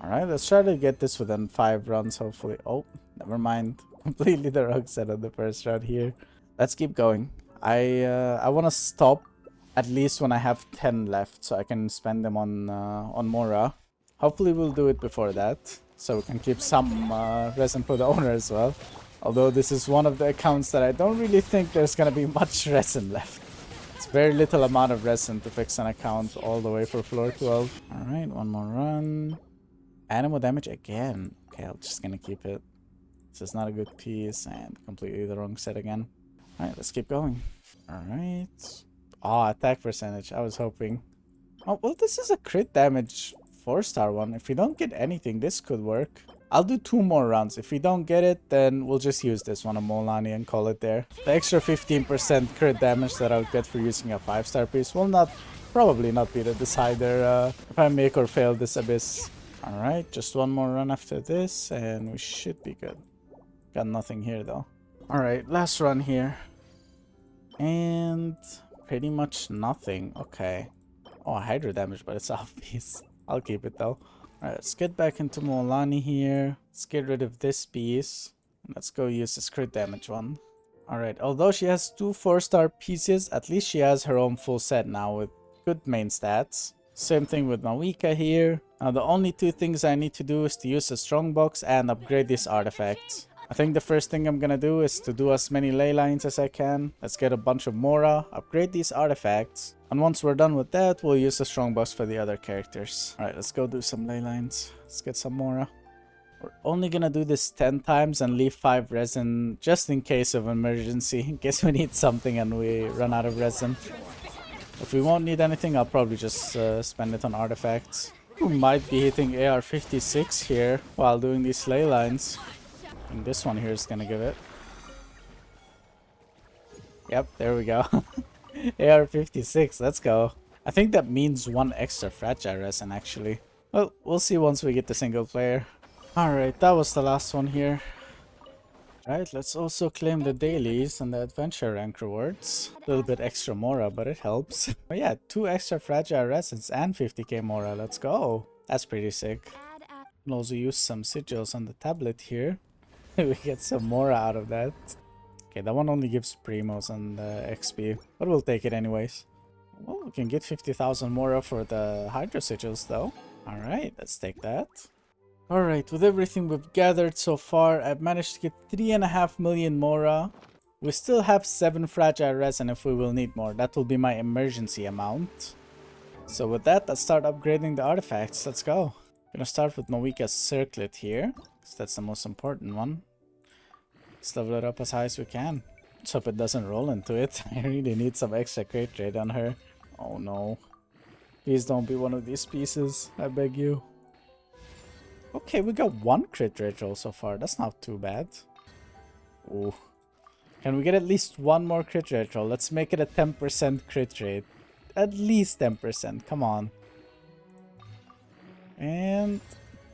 Alright, let's try to get this within 5 runs, hopefully. Oh, never mind. Completely the wrong set on the first round here. Let's keep going. I want to stop at least when I have 10 left, so I can spend them on Mora. Hopefully we'll do it before that, so we can keep some resin for the owner as well. Although this is one of the accounts that I don't really think there's gonna be much resin left. It's very little amount of resin to fix an account all the way for floor 12. Alright, one more run. Animal damage again. Okay, I'm just gonna keep it. This is not a good piece, and completely the wrong set again. Alright, let's keep going. Alright. Oh, attack percentage. I was hoping. Oh, well, this is a crit damage 4-star one. If we don't get anything, this could work. I'll do 2 more rounds. If we don't get it, then we'll just use this one on Mualani and call it there. The extra 15% crit damage that I'll get for using a 5-star piece will probably not be the decider if I make or fail this Abyss. Alright, just one more run after this, and we should be good. Got nothing here, though. Alright, last run here. And pretty much nothing. Okay. Oh, hydro damage, but it's off piece. I'll keep it though. Alright, let's get back into Mualani here. Let's get rid of this piece. Let's go use this crit damage one. Alright, although she has 2 4-star pieces, at least she has her own full set now with good main stats. Same thing with Mavuika here. Now the only 2 things I need to do is to use a strongbox and upgrade these artifacts. I think the first thing I'm gonna do is to do as many ley lines as I can. Let's get a bunch of Mora, upgrade these artifacts, and once we're done with that, we'll use the strongbox for the other characters. Alright, let's go do some ley lines. Let's get some Mora. We're only gonna do this 10 times and leave 5 resin just in case of emergency, in case we need something and we run out of resin. If we won't need anything, I'll probably just spend it on artifacts. We might be hitting AR 56 here while doing these ley lines. And this one here is gonna give it. Yep, there we go. AR 56, let's go. I think that means 1 extra fragile resin actually. Well, we'll see once we get the single player. Alright, that was the last one here. Right, let's also claim the dailies and the adventure rank rewards. A little bit extra Mora, but it helps. But yeah, 2 extra fragile resins and 50k Mora, let's go. That's pretty sick. We'll also use some sigils on the tablet here. We get some Mora out of that. Okay, that one only gives Primos and XP, but we'll take it anyways. Well, we can get 50,000 Mora for the Hydro Sigils though. Alright, let's take that. Alright, with everything we've gathered so far, I've managed to get 3.5 million Mora. We still have 7 fragile resin if we will need more. That will be my emergency amount. So with that, let's start upgrading the artifacts. Let's go. Gonna start with Mavuika's circlet here, because that's the most important one. Let's level it up as high as we can. Let's hope it doesn't roll into it. I really need some extra crit rate on her. Oh no. Please don't be one of these pieces, I beg you. Okay, we got 1 crit rate roll so far. That's not too bad. Ooh. Can we get at least 1 more crit rate roll? Let's make it a 10% crit rate. At least 10%. Come on. And...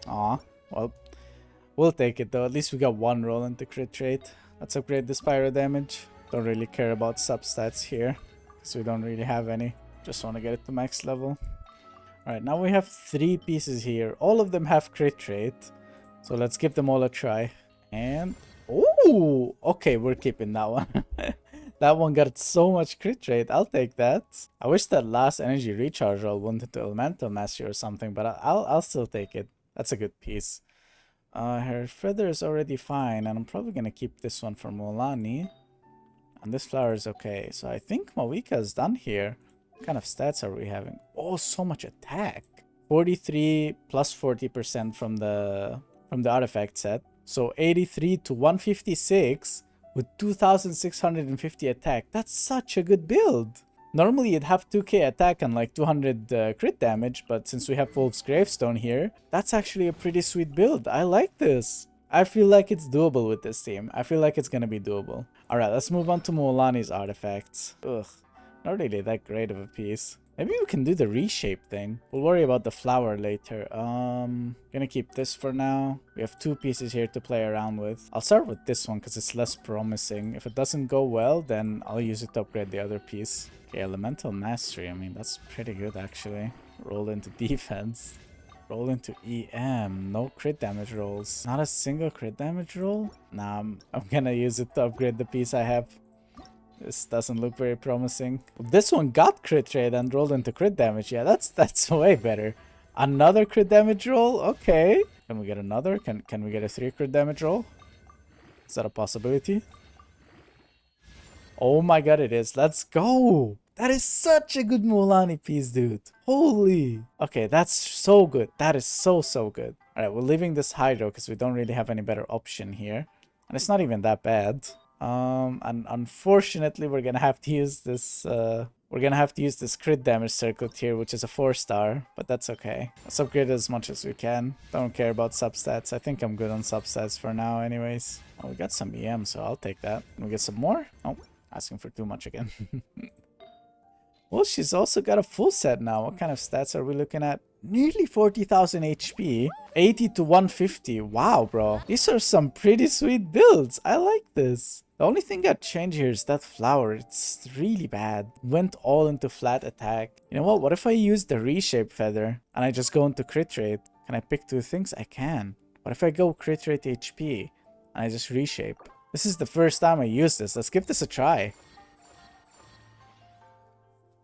aw. Well, we'll take it though. At least we got 1 roll into crit rate. Let's upgrade the Spyro damage. Don't really care about substats here, because we don't really have any. Just want to get it to max level. Alright, now we have 3 pieces here. All of them have crit rate. So let's give them all a try. And... ooh! Okay, we're keeping that one. That one got so much crit rate. I'll take that. I wish that last energy recharge roll went into Elemental Mastery or something, but I'll still take it. That's a good piece. Her feather is already fine, and I'm probably gonna keep this one for Mualani. And this flower is okay. So I think Mavuika is done here. What kind of stats are we having? Oh, so much attack. 43 plus 40% from the artifact set. So 83 to 156 with 2650 attack. That's such a good build. Normally you'd have 2k attack and like 200 crit damage, but since we have Wolf's Gravestone here, that's actually a pretty sweet build. I like this. I feel like it's doable with this team. I feel like it's gonna be doable. Alright, let's move on to mualani's artifacts. Ugh, not really that great of a piece. Maybe we can do the reshape thing. We'll worry about the flower later. Gonna keep this for now. We have 2 pieces here to play around with. I'll start with this one because it's less promising. If it doesn't go well, then I'll use it to upgrade the other piece. Okay, Elemental Mastery. I mean, that's pretty good actually. Roll into defense. Roll into EM. No crit damage rolls. Not a single crit damage roll? Nah, I'm gonna use it to upgrade the piece I have. This doesn't look very promising. This one got crit rate and rolled into crit damage. Yeah, that's way better. Another crit damage roll? Okay. Can we get another? Can we get a 3 crit damage roll? Is that a possibility? Oh my god, it is. Let's go. That is such a good mualani piece, dude. Holy. Okay, that's so good. That is so good. Alright, we're leaving this Hydro because we don't really have any better option here. And it's not even that bad. And unfortunately we're gonna have to use this crit damage circuit here, which is a 4-star, but that's okay. Let's upgrade it as much as we can. Don't care about substats. I think I'm good on substats for now anyways. Oh, we got some EM, so I'll take that. Can we get some more? Oh, asking for too much again. Well, she's also got a full set now. What kind of stats are we looking at? Nearly 40,000 HP. 80 to 150. Wow, bro. These are some pretty sweet builds. I like this. The only thing that changed here is that flower. It's really bad. Went all into flat attack. You know what? What if I use the reshape feather and I just go into crit rate? Can I pick 2 things? I can. What if I go crit rate HP and I just reshape? This is the first time I use this. Let's give this a try.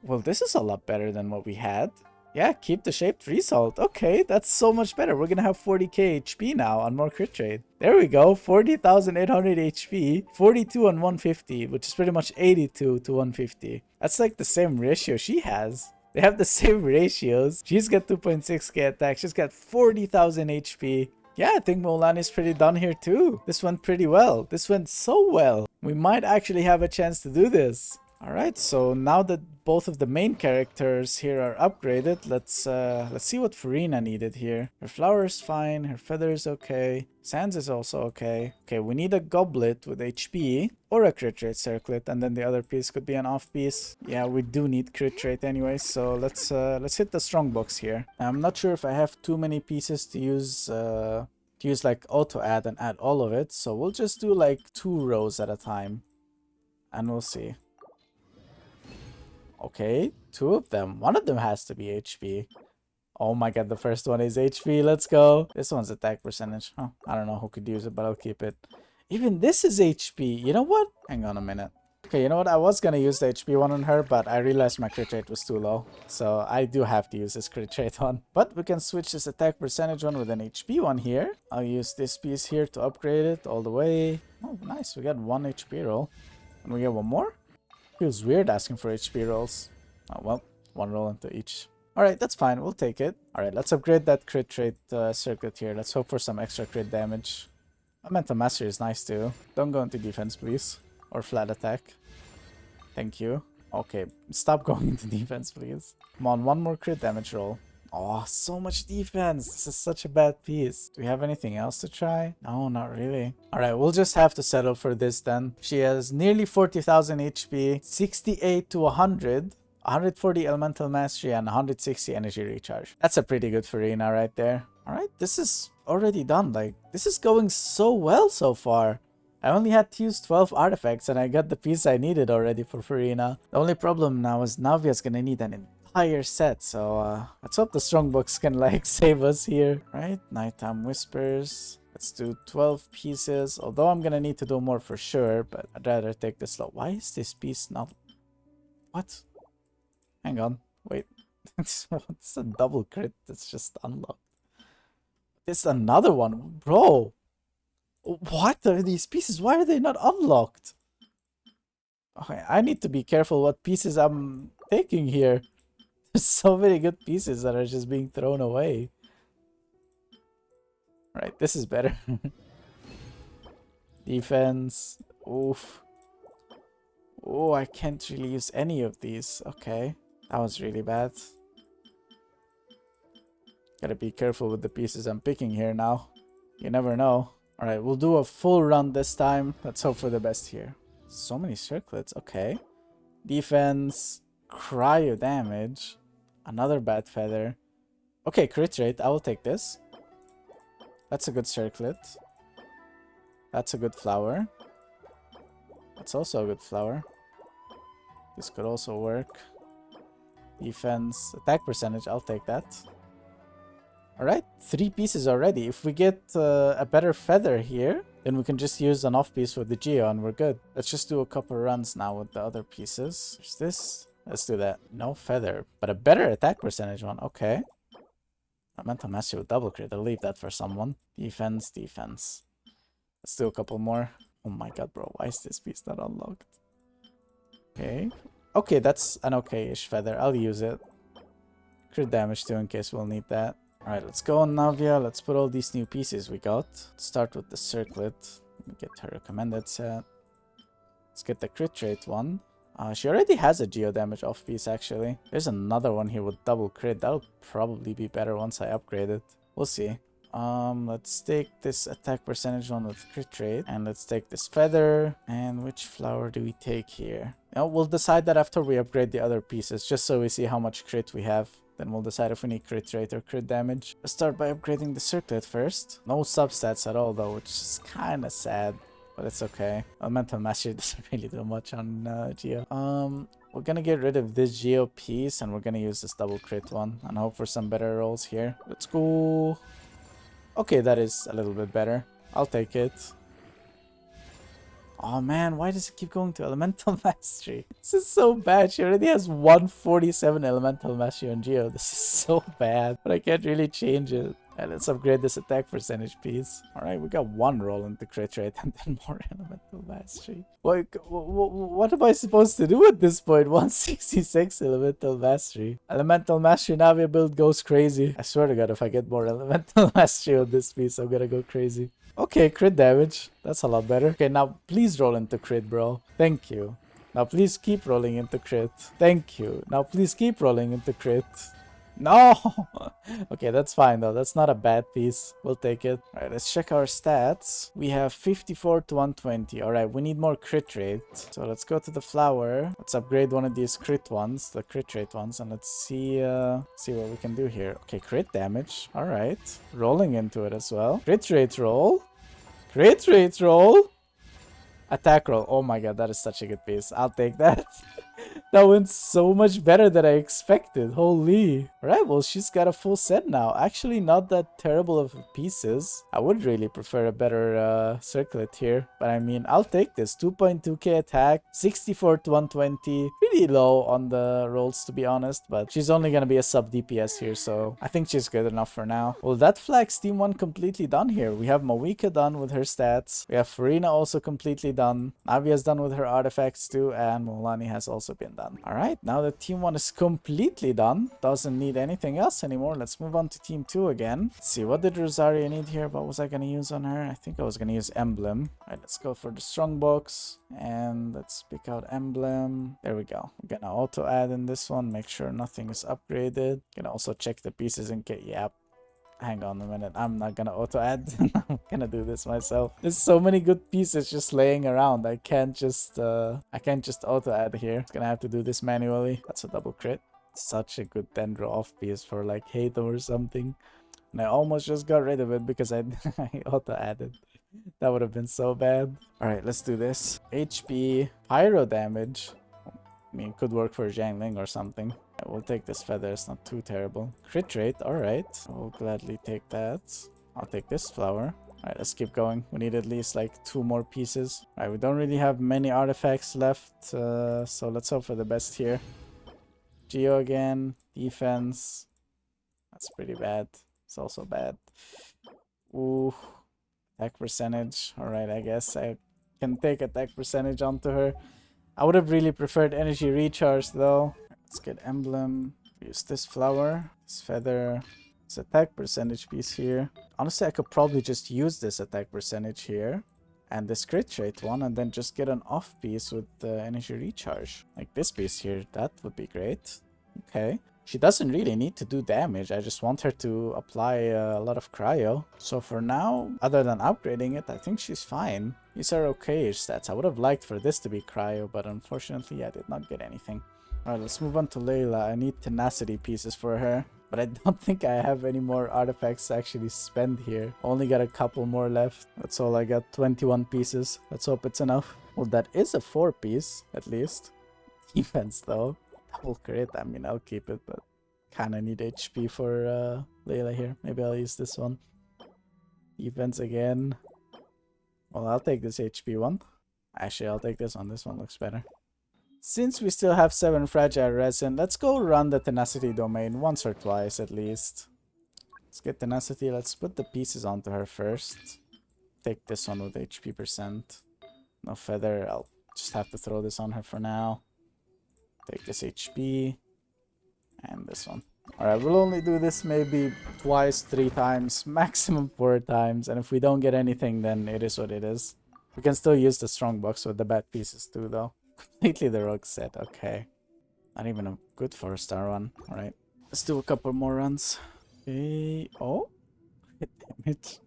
Well, this is a lot better than what we had. Yeah, keep the shaped result. Okay, that's so much better. We're gonna have 40k HP now on more crit rate. There we go, 40,800 HP, 42 on 150, which is pretty much 82 to 150. That's like the same ratio she has. They have the same ratios. She's got 2.6k attack. She's got 40,000 HP. Yeah, I think mualani's pretty done here too. This went pretty well. This went so well. We might actually have a chance to do this. Alright, so now that both of the main characters here are upgraded, let's see what Farina needed here. Her flower is fine, her feather is okay, Sands is also okay. Okay, we need a goblet with HP or a crit rate circlet, and then the other piece could be an off piece. Yeah, we do need crit rate anyway, so let's hit the strong box here. I'm not sure if I have too many pieces to use like auto add and add all of it, so we'll just do like 2 rows at a time, and we'll see. Okay, 2 of them. One of them has to be HP. Oh my god, the first one is HP. Let's go. This one's attack percentage. Huh, I don't know who could use it, but I'll keep it. Even this is HP. You know what? Hang on a minute. Okay, you know what? I was gonna use the HP one on her, but I realized my crit rate was too low. So I do have to use this crit rate one. But we can switch this attack percentage one with an HP one here. I'll use this piece here to upgrade it all the way. Oh, nice. We got 1 HP roll. And we get 1 more? Feels weird asking for HP rolls. Oh well, 1 roll into each. Alright, that's fine. We'll take it. Alright, let's upgrade that crit rate circuit here. Let's hope for some extra crit damage. Elemental Mastery is nice too. Don't go into defense, please. Or flat attack. Thank you. Okay, stop going into defense, please. Come on, 1 more crit damage roll. Oh, so much defense. This is such a bad piece. Do we have anything else to try? No, not really. Alright, we'll just have to settle for this then. She has nearly 40,000 HP, 68 to 100, 140 Elemental Mastery, and 160 Energy Recharge. That's a pretty good Farina right there. Alright, this is already done. Like, this is going so well so far. I only had to use 12 artifacts and I got the piece I needed already for Farina. The only problem now is Navia's gonna need an entire set, so let's hope the strongbox can like save us here. Right, Nighttime Whispers. Let's do 12 pieces, although I'm gonna need to do more for sure, but I'd rather take this slow. Why is this piece not... What? Hang on, wait. It's a double crit that's just unlocked. It's another one, bro. What are these pieces? Why are they not unlocked? Okay, I need to be careful what pieces I'm taking here. There's so many good pieces that are just being thrown away. Right, this is better. Defense. Oof. Oh, I can't really use any of these. Okay. That was really bad. Gotta be careful with the pieces I'm picking here now. You never know. Alright, we'll do a full run this time. Let's hope for the best here. So many circlets. Okay. Defense. Cryo damage. Another bad feather. Okay, crit rate. I will take this. That's a good circlet. That's a good flower. That's also a good flower. This could also work. Defense. Attack percentage. I'll take that. Alright, 3 pieces already. If we get a better feather here, then we can just use an off piece with the Geo and we're good. Let's just do a couple runs now with the other pieces. There's this. Let's do that. No feather, but a better attack percentage one. Okay. A mental mastery with double crit. I'll leave that for someone. Defense, defense. Let's do a couple more. Oh my god, bro. Why is this piece not unlocked? Okay. Okay, that's an okay-ish feather. I'll use it. Crit damage too in case we'll need that. Alright, let's go on Navia. Let's put all these new pieces we got. Start with the circlet. Get her recommended set. Let's get the crit rate one. She already has a geo damage off piece actually. There's another one here with double crit. That'll probably be better once I upgrade it. We'll see. Let's take this attack percentage one with crit rate. And let's take this feather. And which flower do we take here? Now, we'll decide that after we upgrade the other pieces. Just so we see how much crit we have. Then we'll decide if we need crit rate or crit damage. Let's start by upgrading the circlet first. No substats at all though, which is kind of sad. But it's okay. Elemental Mastery doesn't really do much on Geo. We're gonna get rid of this Geo piece and we're gonna use this double crit one. And hope for some better rolls here. Let's go. Okay, that is a little bit better. I'll take it. Oh man, why does it keep going to Elemental Mastery? This is so bad. She already has 147 Elemental Mastery on Geo. This is so bad. But I can't really change it. And let's upgrade this attack percentage piece. Alright, we got 1 roll into crit rate and then more Elemental Mastery. What am I supposed to do at this point? 166 Elemental Mastery. Elemental Mastery Navia build goes crazy. I swear to god, if I get more Elemental Mastery on this piece, I'm gonna go crazy. Okay, crit damage. That's a lot better. Okay, now please roll into crit, bro. Thank you. Now please keep rolling into crit. Thank you. Now please keep rolling into crit. No! Okay, that's fine though. That's not a bad piece. We'll take it. Alright, let's check our stats. We have 54 to 120. Alright, we need more crit rate. So let's go to the flower. Let's upgrade one of these crit ones, the crit rate ones, and let's see what we can do here. Okay, crit damage. Alright. Rolling into it as well. Crit rate roll. Crit rate roll. Attack roll. Oh my god, that is such a good piece. I'll take that. That went so much better than I expected. Holy. Alright, well, she's got a full set now. Actually, not that terrible of pieces. I would really prefer a better circlet here. But I mean, I'll take this. 2.2k attack, 64 to 120. Pretty low on the rolls, to be honest. But she's only going to be a sub DPS here, so I think she's good enough for now. Well, that flags Team 1 completely done here. We have Mavuika done with her stats. We have Farina also completely done. Navia's done with her artifacts too. And mualani has also been done. Alright, now that Team 1 is completely done, doesn't need anything else anymore. Let's move on to Team 2 again. Let's see, what did Rosaria need here? What was I going to use on her? I think I was going to use Emblem. Alright, let's go for the strong box. And let's pick out Emblem. There we go. We're going to auto add in this one. Make sure nothing is upgraded. Gonna also check the pieces in case. Yep. Hang on a minute. I'm not gonna auto add. I'm gonna do this myself. There's so many good pieces just laying around. I can't just auto add here. It's gonna have to do this manually. That's a double crit. Such a good Dendro off piece for like Hato or something. And I almost just got rid of it because I auto added. That would have been so bad. Alright, let's do this. HP, pyro damage. I mean, it could work for Jiangling or something. We'll take this feather, it's not too terrible. Crit rate, alright. We'll gladly take that. I'll take this flower. Alright, let's keep going. We need at least like 2 more pieces. Alright, we don't really have many artifacts left, so let's hope for the best here. Geo again, defense. That's pretty bad. It's also bad. Ooh, attack percentage. Alright, I guess I can take attack percentage onto her. I would have really preferred energy recharge though. Let's get Emblem. Use this flower, this feather, this attack percentage piece here. Honestly, I could probably just use this attack percentage here and this crit rate one, and then just get an off piece with the energy recharge. Like this piece here, that would be great. Okay. She doesn't really need to do damage. I just want her to apply a lot of cryo. So for now, other than upgrading it, I think she's fine. These are okay-ish stats. I would have liked for this to be cryo, but unfortunately I did not get anything. Alright, let's move on to Layla. I need tenacity pieces for her, but I don't think I have any more artifacts to actually spend here. Only got a couple more left. That's all I got, 21 pieces. Let's hope it's enough. Well, that is a 4-piece, at least. Defense, though. Double crit, I mean, I'll keep it, but kinda need HP for Layla here. Maybe I'll use this one. Defense again. Well, I'll take this HP one. Actually, I'll take this one. This one looks better. Since we still have 7 fragile resin, let's go run the tenacity domain once or twice at least. Let's get tenacity. Let's put the pieces onto her first. Take this one with HP percent. No feather. I'll just have to throw this on her for now. Take this HP. And this one. Alright, we'll only do this maybe twice, 3 times, maximum 4 times. And if we don't get anything, then it is what it is. We can still use the strong box with the bad pieces too, though. Completely the rogue set, okay. Not even a good 4-star one. Alright, let's do a couple more runs. Okay. Oh, hit damage.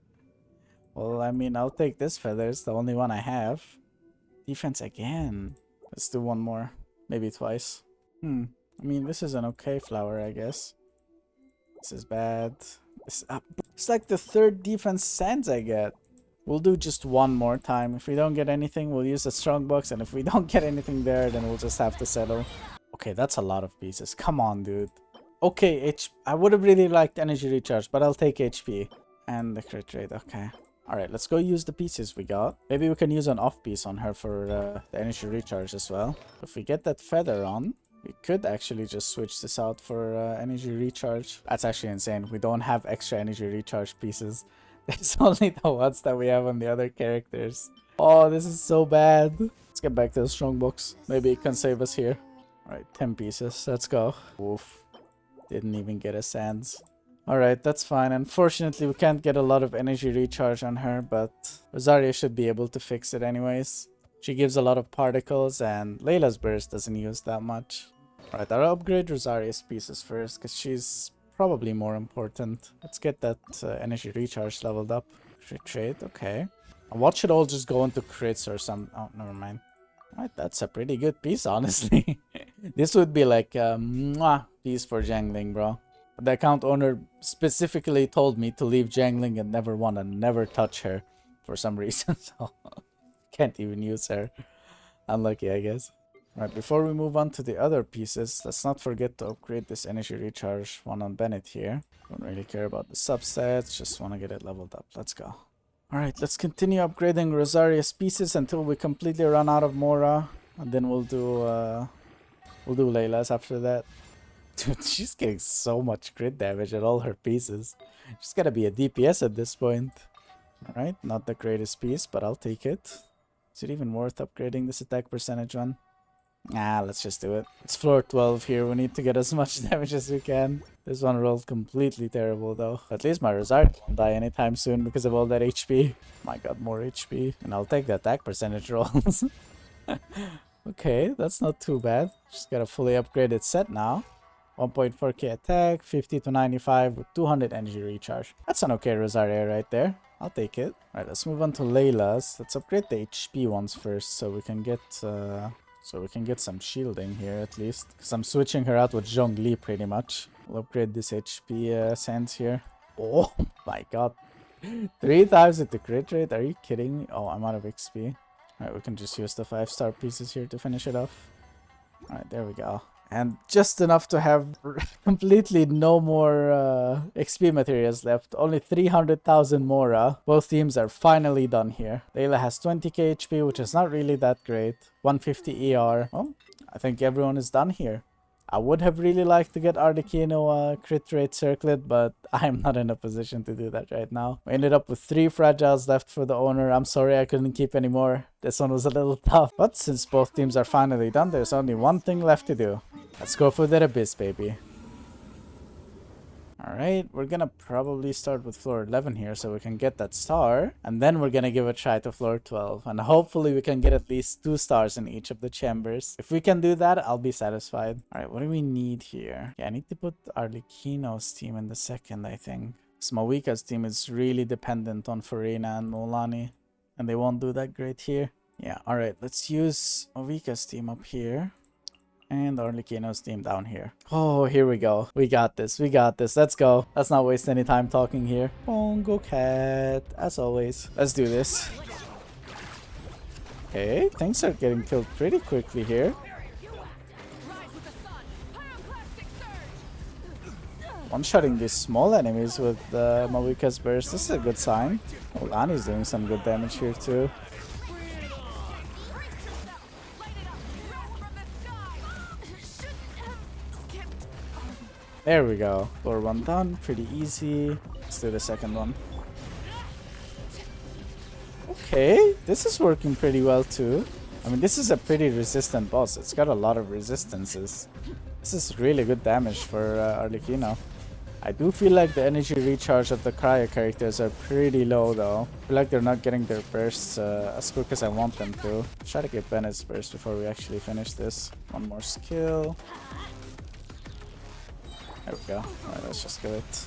Well, I mean, I'll take this feather. It's the only one I have. Defense again. Let's do one more. Maybe twice. I mean, this is an okay flower, I guess. This is bad. It's like the 3rd defense sands I get. We'll do just one more time. If we don't get anything, we'll use the strong box. And if we don't get anything there, then we'll just have to settle. Okay, that's a lot of pieces. Come on, dude. Okay, I would have really liked energy recharge, but I'll take HP. And the crit rate, okay. Alright, let's go use the pieces we got. Maybe we can use an off piece on her for the energy recharge as well. If we get that feather on, we could actually just switch this out for energy recharge. That's actually insane. We don't have extra energy recharge pieces. There's only the ones that we have on the other characters. Oh, this is so bad. Let's get back to the strong box. Maybe it can save us here. Alright, 10 pieces. Let's go. Oof. Didn't even get a sands. Alright, that's fine. Unfortunately, we can't get a lot of energy recharge on her, but Rosaria should be able to fix it anyways. She gives a lot of particles, and Layla's burst doesn't use that much. Alright, I'll upgrade Rosaria's pieces first, because she's probably more important. Let's get that energy recharge leveled up. Crit rate, okay. And what should all just go into crits or some... Oh, never mind. Alright, that's a pretty good piece, honestly. This would be like a mwah piece for jangling, bro. The account owner specifically told me to leave jangling and never touch her for some reason, so can't even use her. Unlucky, I guess. Alright, before we move on to the other pieces, let's not forget to upgrade this energy recharge one on Bennett here. Don't really care about the subsets, just want to get it leveled up. Let's go. Alright, let's continue upgrading Rosaria's pieces until we completely run out of Mora. And then we'll do Layla's after that. Dude, she's getting so much crit damage at all her pieces. She's gotta be a DPS at this point. Alright, not the greatest piece, but I'll take it. Is it even worth upgrading this attack percentage one? Nah, let's just do it. It's floor 12 here. We need to get as much damage as we can. This one rolled completely terrible though. At least my Rosaria won't die anytime soon because of all that HP. My god, more HP. And I'll take the attack percentage rolls. Okay, that's not too bad. Just got a fully upgraded set now. 1.4k attack, 50 to 95 with 200 energy recharge. That's an okay Rosaria right there. I'll take it. Alright, let's move on to Layla's. Let's upgrade the HP ones first so we can get some shielding here at least. Because I'm switching her out with Zhongli pretty much. We'll upgrade this HP sands here. Oh my god. 3 times with the crit rate? Are you kidding me? Oh, I'm out of XP. Alright, we can just use the 5-star pieces here to finish it off. Alright, there we go. And just enough to have completely no more XP materials left. Only 300,000 Mora. Both teams are finally done here. Layla has 20k HP, which is not really that great. 150 ER. Well, I think everyone is done here. I would have really liked to get Arlecchino crit rate circlet, but I'm not in a position to do that right now. We ended up with 3 fragiles left for the owner. I'm sorry I couldn't keep any more. This one was a little tough. But since both teams are finally done, there's only one thing left to do. Let's go for the Abyss, baby. Alright, we're gonna probably start with floor 11 here so we can get that star. And then we're gonna give a try to floor 12. And hopefully we can get at least 2 stars in each of the chambers. If we can do that, I'll be satisfied. Alright, what do we need here? Yeah, I need to put Arlecchino's team in the second, I think. Mavuika's team is really dependent on Farina and mualani. And they won't do that great here. Yeah, alright, let's use Mavuika's team up here. And Arlecchino's team down here. Oh, here we go. We got this. We got this. Let's go. Let's not waste any time talking here. Bongo Cat, as always. Let's do this. Okay, things are getting killed pretty quickly here. One-shotting these small enemies with Mavuika's burst. This is a good sign. Mualani's doing some good damage here too. There we go. Floor 1 done. Pretty easy. Let's do the second one. Okay, this is working pretty well too. I mean, this is a pretty resistant boss. It's got a lot of resistances. This is really good damage for Arlecchino. I do feel like the energy recharge of the cryo characters are pretty low though. I feel like they're not getting their bursts as quick as I want them to. Try to get Bennett's burst before we actually finish this. One more skill. There we go. Alright, let's just do it.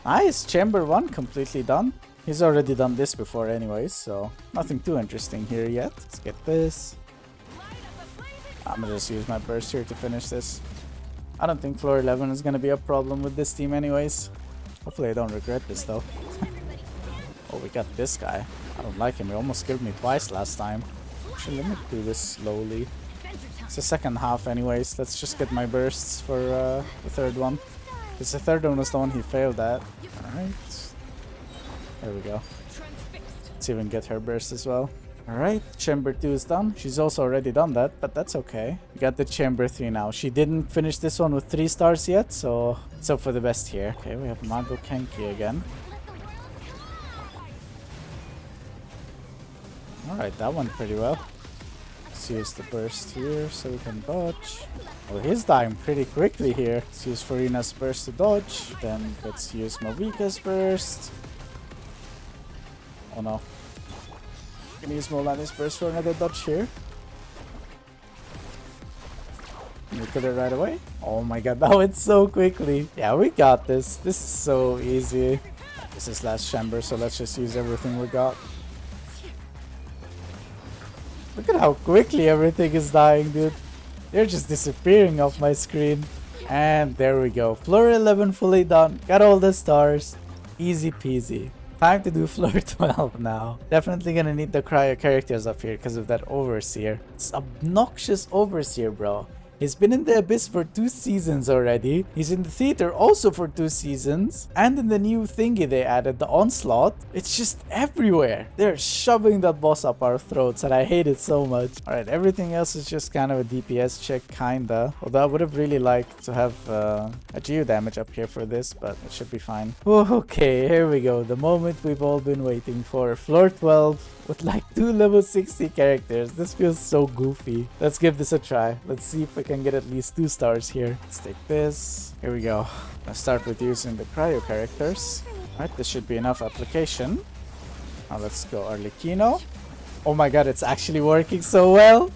Nice! Chamber 1 completely done. He's already done this before anyways, so nothing too interesting here yet. Let's get this. I'm gonna just use my burst here to finish this. I don't think floor 11 is gonna be a problem with this team anyways. Hopefully I don't regret this though. Oh, we got this guy. I don't like him. He almost killed me twice last time. Actually, let me do this slowly. It's the second half anyways. Let's just get my bursts for the third one. Because the third one was the one he failed at. Alright. There we go. Let's even get her burst as well. Alright, chamber 2 is done. She's also already done that, but that's okay. We got the chamber 3 now. She didn't finish this one with 3 stars yet, so let's hope for the best here. Okay, we have Mago Kenki again. Alright, that went pretty well. Let's use the burst here so we can dodge. Oh, he's dying pretty quickly here. Let's use Farina's burst to dodge. Then let's use Mavuika's burst. Oh no. I'm gonna use mualani's burst for another dodge here. Can we kill it right away? Oh my god, that went so quickly. Yeah, we got this. This is so easy. This is last chamber, so let's just use everything we got. Look at how quickly everything is dying, dude. They're just disappearing off my screen. And there we go. Floor 11 fully done. Got all the stars. Easy peasy. Time to do floor 12 now. Definitely gonna need the cryo characters up here because of that overseer. It's obnoxious overseer, bro. He's been in the Abyss for 2 seasons already. He's in the theater also for 2 seasons. And in the new thingy they added, the Onslaught. It's just everywhere. They're shoving that boss up our throats and I hate it so much. Alright, everything else is just kind of a DPS check, kinda. Although I would have really liked to have a geo damage up here for this, but it should be fine. Okay, here we go. The moment we've all been waiting for. Floor 12 with like 2 level 60 characters. This feels so goofy. Let's give this a try. Let's see if we can get at least 2 stars here. Let's take this. Here we go. Let's start with using the cryo characters. Alright, this should be enough application. Now let's go Arlecchino. Oh my god, it's actually working so well.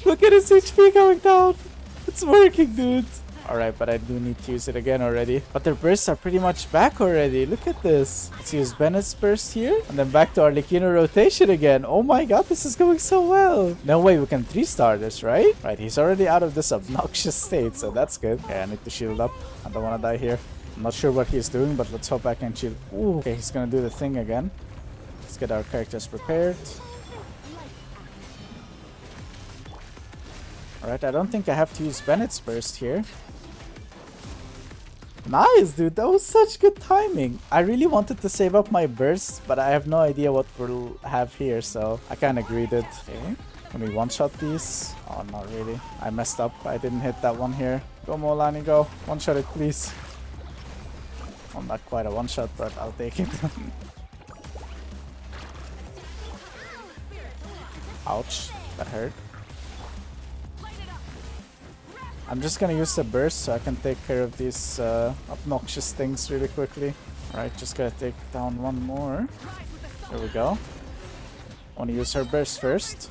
Look at his HP going down. It's working, dude. Alright, but I do need to use it again already. But their bursts are pretty much back already. Look at this. Let's use Bennett's burst here. And then back to Arlecchino rotation again. Oh my god, this is going so well. No way we can 3-star this, right? Right, he's already out of this obnoxious state, so that's good. Okay, I need to shield up. I don't want to die here. I'm not sure what he's doing, but let's hope I can shield. Ooh, okay, he's gonna do the thing again. Let's get our characters prepared. Alright, I don't think I have to use Bennett's burst here. Nice, dude. That was such good timing. I really wanted to save up my bursts, but I have no idea what we'll have here, so I kind of greeted. Okay. Can we one-shot these? Oh, not really. I messed up. I didn't hit that one here. Go, Mualani, go. One-shot it, please. Well, not quite a one-shot, but I'll take it. Ouch. That hurt. I'm just gonna use the burst so I can take care of these obnoxious things really quickly. Alright, just gotta take down one more. There we go. I wanna use her burst first.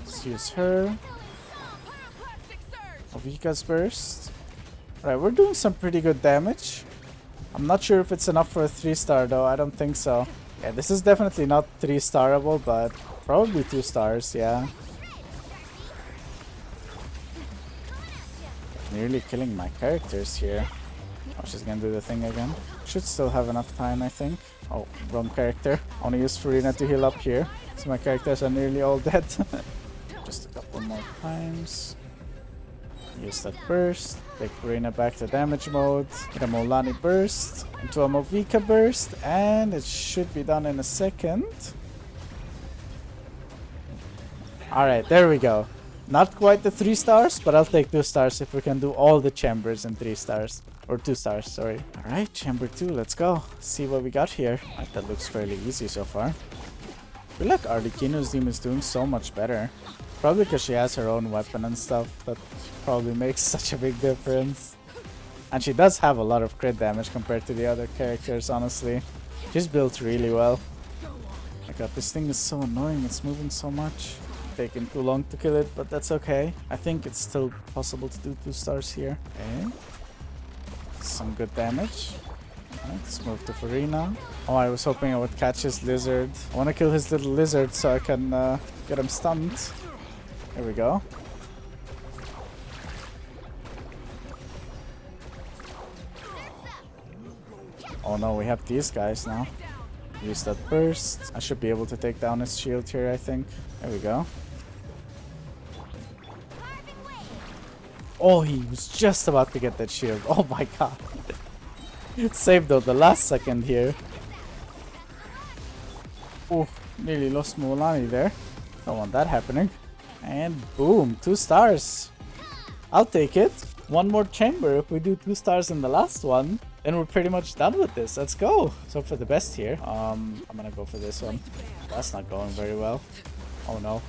Let's use her. Mavuika's burst. Alright, we're doing some pretty good damage. I'm not sure if it's enough for a 3-star though, I don't think so. Yeah, this is definitely not 3-starable, but probably 2 stars, yeah. Nearly killing my characters here. Oh, she's gonna do the thing again. Should still have enough time, I think. Oh, wrong character. I wanna use Farina to heal up here, so my characters are nearly all dead. Just a couple more times. Use that burst. Take Farina back to damage mode. Get a mualani burst into a mavuika burst, and it should be done in a second. Alright, there we go. Not quite the 3 stars, but I'll take 2 stars if we can do all the chambers in 3 stars. Or 2 stars, sorry. Alright, chamber 2, let's go. See what we got here. Right, that looks fairly easy so far. I feel like Arlecchino's team is doing so much better. Probably because she has her own weapon and stuff. That probably makes such a big difference. And she does have a lot of crit damage compared to the other characters, honestly. She's built really well. My god, this thing is so annoying. It's moving so much. Taking too long to kill it, but that's okay. I think it's still possible to do 2 stars here. Okay. Some good damage. Alright, let's move to Farina. Oh, I was hoping I would catch his lizard. I want to kill his little lizard so I can get him stunned. There we go. Oh no, we have these guys now. Use that burst. I should be able to take down his shield here, I think. There we go. Oh, he was just about to get that shield. Oh my god. Saved though the last second here. Oh, nearly lost mualani there. Don't want that happening. And boom, 2 stars. I'll take it. One more chamber. If we do 2 stars in the last one, then we're pretty much done with this. Let's go. So for the best here, I'm gonna go for this one. That's not going very well. Oh no.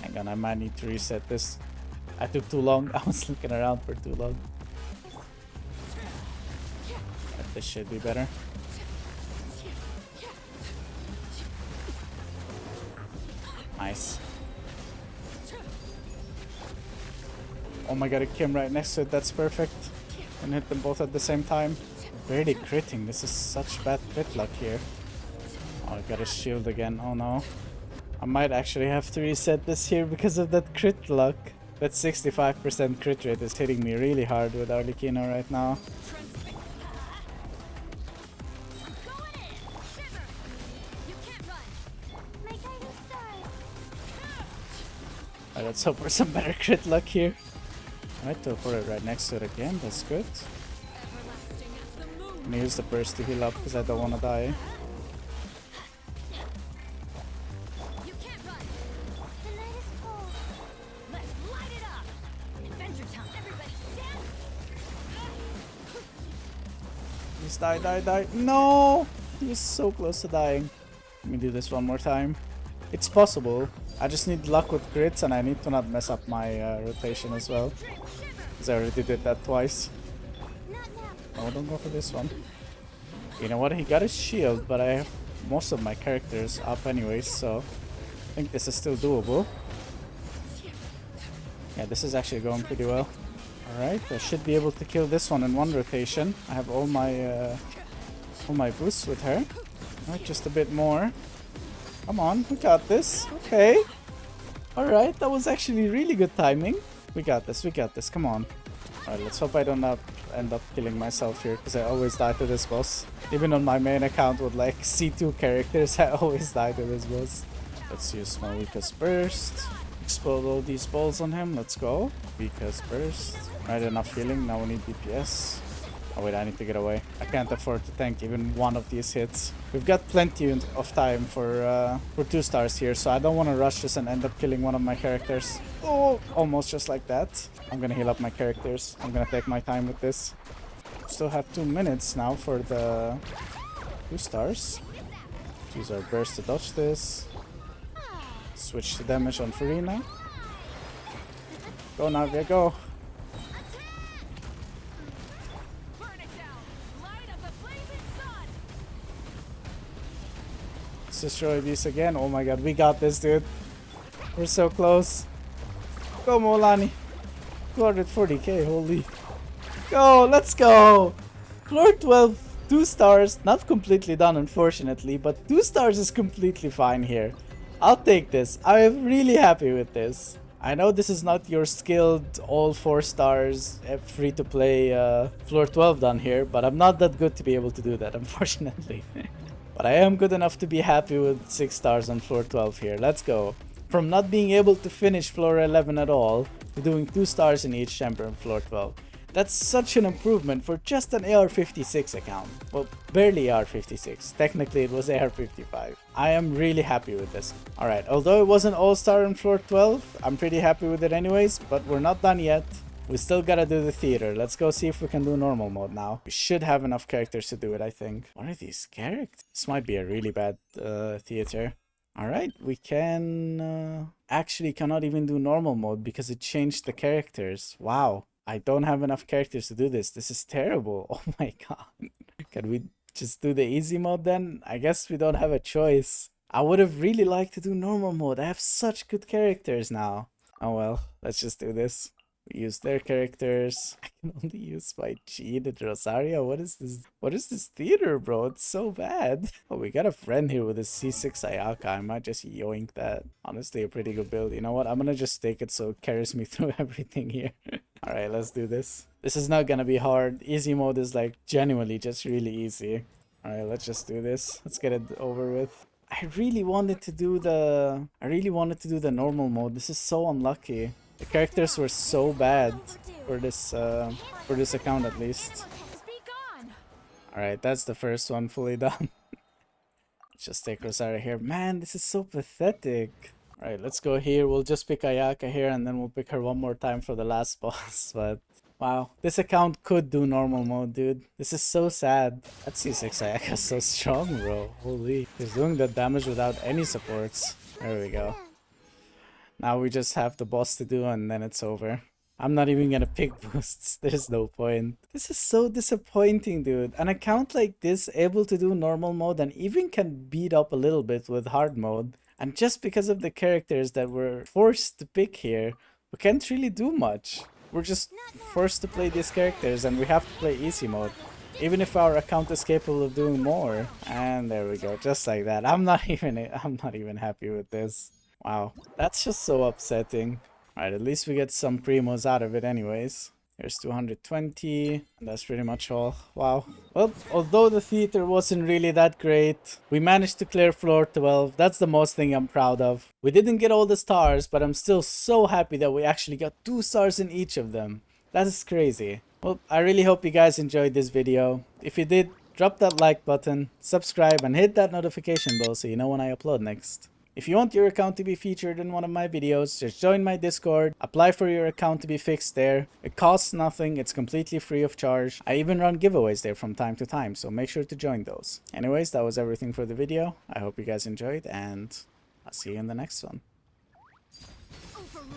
Hang on, I might need to reset this. I took too long. I was looking around for too long. But this should be better. Nice. Oh my god, it came right next to it. That's perfect. And hit them both at the same time. Barely critting. This is such bad crit luck here. Oh, I got a shield again. Oh no. I might actually have to reset this here because of that crit luck. That 65% crit rate is hitting me really hard with Arlecchino right now. Alright, let's hope for some better crit luck here. Alright, teleport it right next to it again. That's good. I'm gonna use the burst to heal up because I don't want to die. Please die, die, die. No! He was so close to dying. Let me do this one more time. It's possible. I just need luck with crits and I need to not mess up my rotation as well. Because I already did that twice. Oh, don't go for this one. You know what? He got his shield, but I have most of my characters up anyways, so I think this is still doable. Yeah, this is actually going pretty well. Alright, I should be able to kill this one in one rotation. I have all my boosts with her. Alright, just a bit more. Come on, we got this. Okay. Alright, that was actually really good timing. We got this, come on. Alright, let's hope I don't end up killing myself here, because I always die to this boss. Even on my main account with like C2 characters, I always die to this boss. Let's use Mavuika's burst. Explode all these balls on him, let's go. Mavuika's burst. Right, enough healing, now we need DPS. Oh wait, I need to get away. I can't afford to tank even one of these hits. We've got plenty of time for 2 stars here, so I don't want to rush this and end up killing one of my characters. Oh, almost just like that. I'm gonna heal up my characters. I'm gonna take my time with this. Still have 2 minutes now for the 2 stars. Use our burst to dodge this. Switch to damage on Farina. Go, Navia, go. Burn it down. Light up the blazing sun. Let's destroy these again. Oh my god, we got this, dude. We're so close. Go, Mualani. 240k, holy. Go, let's go. Floor 12, 2 stars. Not completely done, unfortunately, but 2 stars is completely fine here. I'll take this. I'm really happy with this. I know this is not your skilled all 4 stars free to play floor 12 done here, but I'm not that good to be able to do that, unfortunately. But I am good enough to be happy with 6 stars on floor 12 here. Let's go. From not being able to finish floor 11 at all to doing 2 stars in each chamber on floor 12. That's such an improvement for just an AR-56 account. Well, barely AR-56. Technically it was AR-55. I am really happy with this. Alright, although it wasn't all-star on floor 12, I'm pretty happy with it anyways, but we're not done yet. We still gotta do the theater. Let's go see if we can do normal mode now. We should have enough characters to do it, I think. What are these characters? This might be a really bad theater. Alright, we can... actually cannot even do normal mode because it changed the characters. Wow. I don't have enough characters to do this. This is terrible. Oh my god. Can we just do the easy mode then? I guess we don't have a choice. I would have really liked to do normal mode. I have such good characters now. Oh well, let's just do this. We use their characters. I can only use my Jean and Rosario. What is this? What is this theater, bro? It's so bad. Oh, we got a friend here with a C6 Ayaka. I might just yoink that. Honestly, a pretty good build. You know what? I'm gonna just take it so it carries me through everything here. Alright, let's do this. This is not gonna be hard. Easy mode is like genuinely just really easy. Alright, let's just do this. Let's get it over with. I really wanted to do the normal mode. This is so unlucky. The characters were so bad for this account at least. Alright, that's the first one fully done. Let's just take Rosario here. Man, this is so pathetic. Alright, let's go here. We'll just pick Ayaka here and then we'll pick her one more time for the last boss. But wow, this account could do normal mode, dude. This is so sad. That C6 Ayaka is so strong, bro. Holy. He's doing the damage without any supports. There we go. Now we just have the boss to do and then it's over. I'm not even gonna pick boosts. There's no point. This is so disappointing, dude. An account like this able to do normal mode and even can beat up a little bit with hard mode. And just because of the characters that we're forced to pick here, we can't really do much. We're just forced to play these characters and we have to play easy mode. Even if our account is capable of doing more. And there we go, just like that. I'm not even happy with this. Wow, that's just so upsetting. Alright, at least we get some primos out of it anyways. Here's 220, and that's pretty much all. Wow. Well, although the theater wasn't really that great, we managed to clear floor 12. That's the most thing I'm proud of. We didn't get all the stars, but I'm still so happy that we actually got 2 stars in each of them. That is crazy. Well, I really hope you guys enjoyed this video. If you did, drop that like button, subscribe, and hit that notification bell so you know when I upload next. If you want your account to be featured in one of my videos, just join my Discord, apply for your account to be fixed there. It costs nothing, it's completely free of charge. I even run giveaways there from time to time, so make sure to join those. Anyways, that was everything for the video. I hope you guys enjoyed, and I'll see you in the next one.